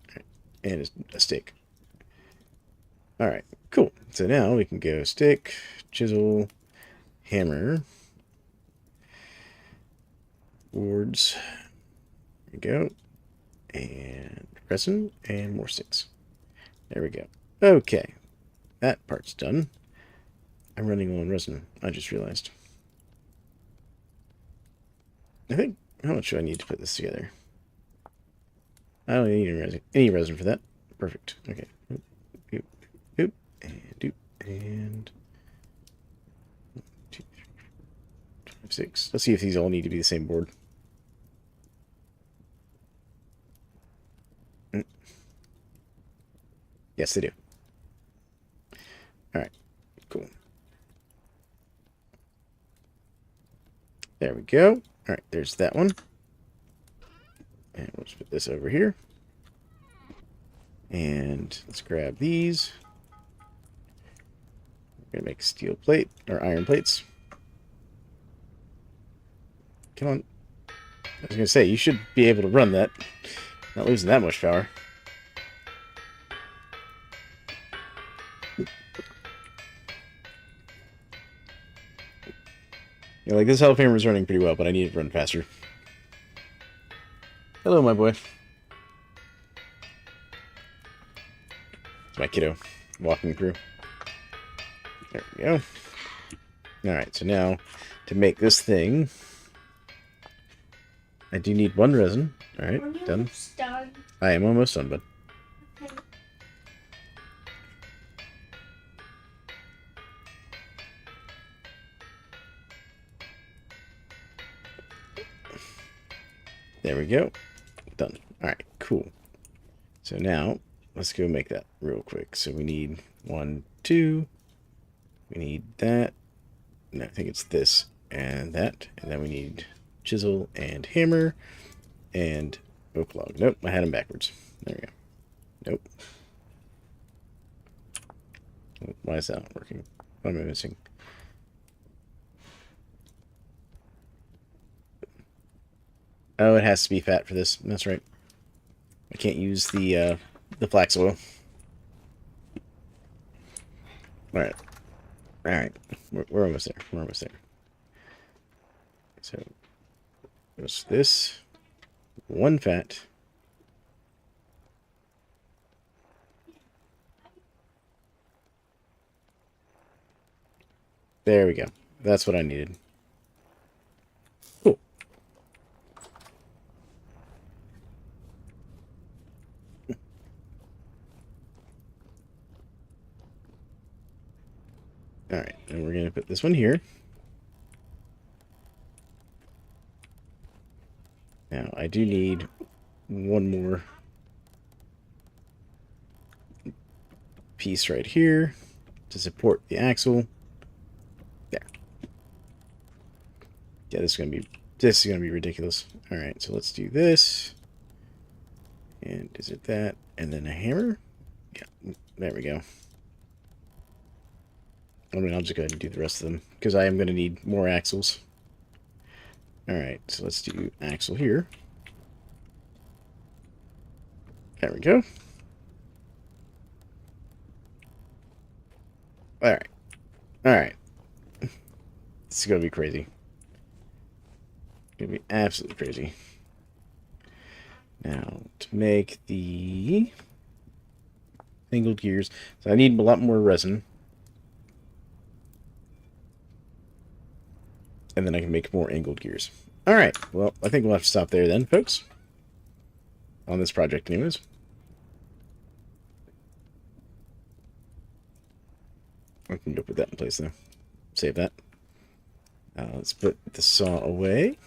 Right. And a stick. Alright, cool. So now we can go stick, chisel, hammer, boards. There we go. And resin, and more sticks. There we go. Okay. That part's done. I'm running low on resin. I just realized. I think, how much do I need to put this together? I don't need any resin for that. Perfect. Okay. Oop, oop, and 1, 2, 3, 4, 5, 6. Let's see if these all need to be the same board. Yes, they do. Alright, cool. There we go. Alright, there's that one. And we'll just put this over here. And let's grab these. We're going to make a steel plate, or iron plates. Come on. I was going to say, you should be able to run that. Not losing that much power. Yeah, like, this health hammer is running pretty well, but I need it to run faster. Hello, my boy. It's my kiddo walking through. There we go. Alright, so now, to make this thing, I do need 1 resin. Alright, done. Done. I am almost done, bud. Okay. There we go. Done. Alright, cool. So now, let's go make that real quick. So we need 1, 2. We need that. No, I think it's this and that. And then we need chisel and hammer and oak log. Nope, I had them backwards. There we go. Nope. Why is that not working? What am I missing? Oh, it has to be fat for this. That's right. I can't use the flax oil. All right. All right. We're almost there. We're almost there. So, there's this. One fat. There we go. That's what I needed. Cool. Alright, and we're going to put this one here. Now, I do need one more piece right here to support the axle. There. Yeah, this is gonna be ridiculous. Alright, so let's do this. And is it that? And then a hammer? Yeah, there we go. I mean, I'll just go ahead and do the rest of them, because I am going to need more axles. Alright, so let's do axle here. There we go. Alright. Alright. This is going to be crazy. It's going to be absolutely crazy. Now, to make the angled gears, so I need a lot more resin. And then I can make more angled gears. Alright, well, I think we'll have to stop there then, folks. On this project, anyways. I can go put that in place, though. Save that. Let's put the saw away.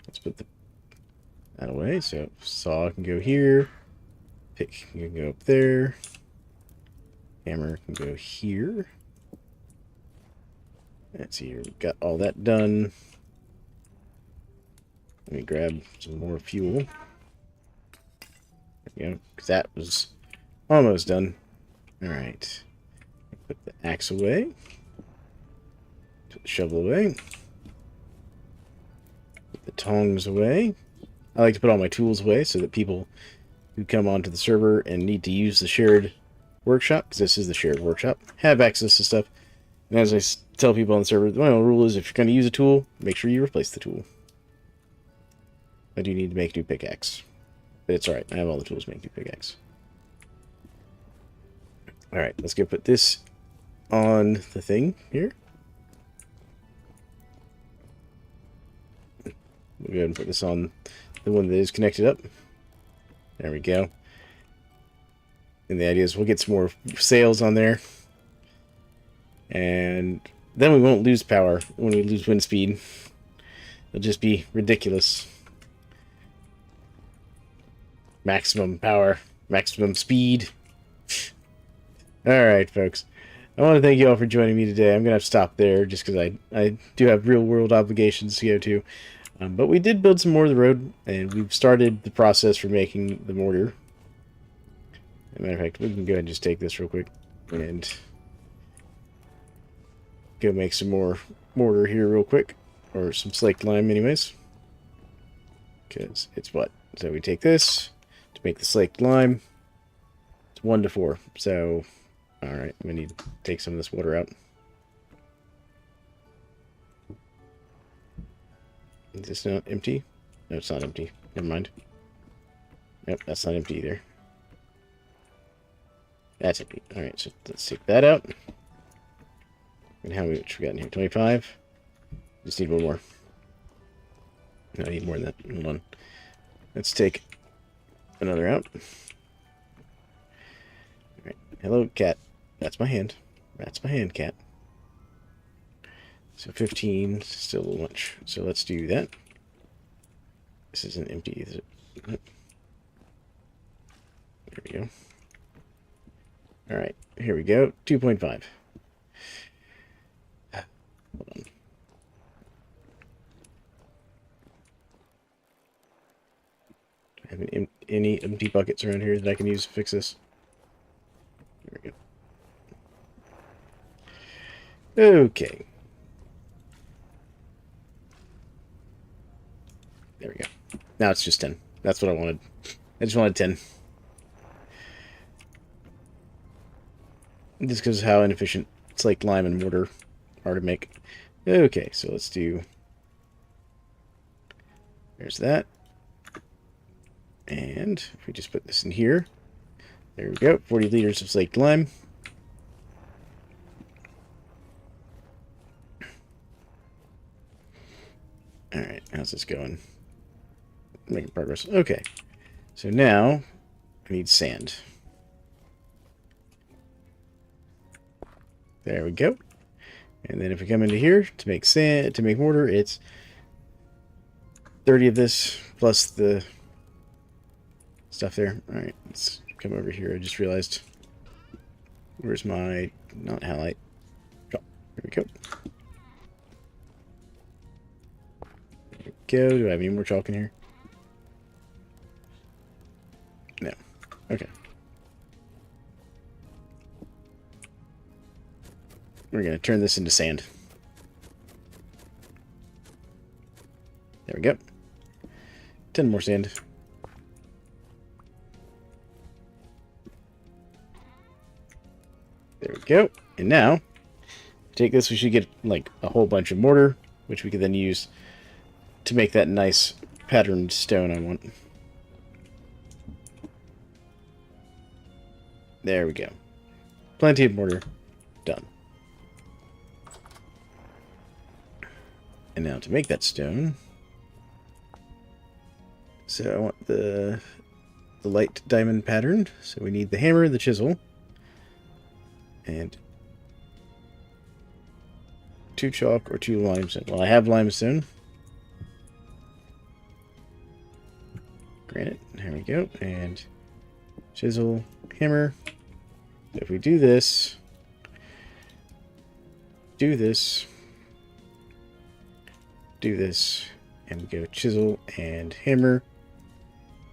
Let's put that away. So, saw can go here. Pick can go up there. Hammer can go here. Let's see here. We've got all that done. Let me grab some more fuel. There we go. Because that was almost done. Alright. Put the axe away. Put the shovel away. Put the tongs away. I like to put all my tools away so that people who come onto the server and need to use the shared workshop, because this is the shared workshop, have access to stuff. And as I tell people on the server, the final rule is if you're going to use a tool, make sure you replace the tool. I do need to make a new pickaxe. But it's alright, I have all the tools to make a new pickaxe. Alright, let's go put this on the thing here. We'll go ahead and put this on the one that is connected up. There we go. And the idea is we'll get some more sails on there. And then we won't lose power when we lose wind speed. It'll just be ridiculous. Maximum power, maximum speed. Alright, folks. I want to thank you all for joining me today. I'm going to have to stop there just because I do have real-world obligations to go to. But we did build some more of the road, and we've started the process for making the mortar. As a matter of fact, we can go ahead and just take this real quick and go make some more mortar here real quick. Or some slaked lime anyways. Because it's what? So we take this to make the slaked lime. It's 1 to 4. So, alright, we need to take some of this water out. Is this not empty? No, it's not empty. Never mind. Nope, that's not empty either. That's empty. Alright, so let's take that out. And how much we got in here? 25? Just need one more. No, I need more than that. Hold on. Let's take another out. Alright. Hello, cat. That's my hand. That's my hand, cat. So 15, still a little much. So let's do that. This isn't empty, is it? There we go. Alright, here we go. 2.5. Hold on. Do I have any empty buckets around here that I can use to fix this? There Okay. There we go. Now it's just 10. That's what I wanted. I just wanted 10. Just because of how inefficient slaked lime and mortar are to make. Okay, so let's do... There's that. And if we just put this in here, there we go. 40 liters of slaked lime. Alright, how's this going? Making progress. Okay. So now, I need sand. There we go. And then if we come into here to make sand, to make mortar, it's 30 of this plus the stuff there. Alright, let's come over here. I just realized. Where's my... not halite. Oh, there we go. There we go. Do I have any more chalk in here? No. Okay. We're going to turn this into sand. There we go. 10 more sand. There we go. And now, take this, we should get like a whole bunch of mortar, which we could then use to make that nice patterned stone I want. There we go. Plenty of mortar. Done. And now to make that stone, so I want the light diamond pattern. So we need the hammer, the chisel, and 2 chalk or 2 limestone. Well, I have limestone. Granite. There we go. And chisel, hammer. If we do this, do this, and we go chisel and hammer.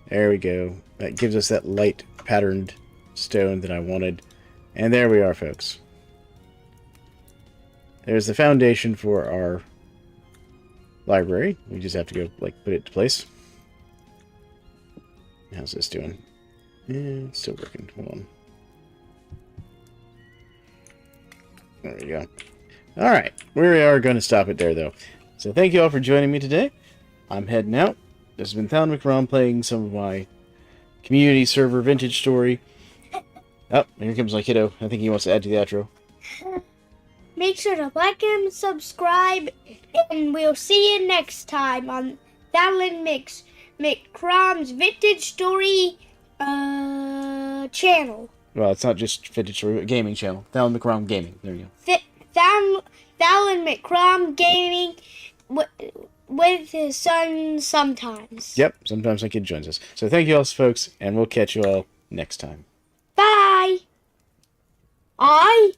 There we go. That gives us that light patterned stone that I wanted. And there we are, folks. There's the foundation for our library. We just have to go, like, put it to place. How's this doing? It's still working. Hold on. There we go. Alright. We are going to stop it there, though. So thank you all for joining me today. I'm heading out. This has been Thalen McRom playing some of my community server vintage story. Oh, here comes my kiddo. I think he wants to add to the outro. Make sure to like and subscribe, and we'll see you next time on Thalen McCrom's Vintage Story channel. Well, it's not just vintage story, but gaming channel. Thalen McRom Gaming. There you go. Thalen McCrom Gaming with his son sometimes. Yep, sometimes my kid joins us. So thank you all, folks, and we'll catch you all next time. Bye. I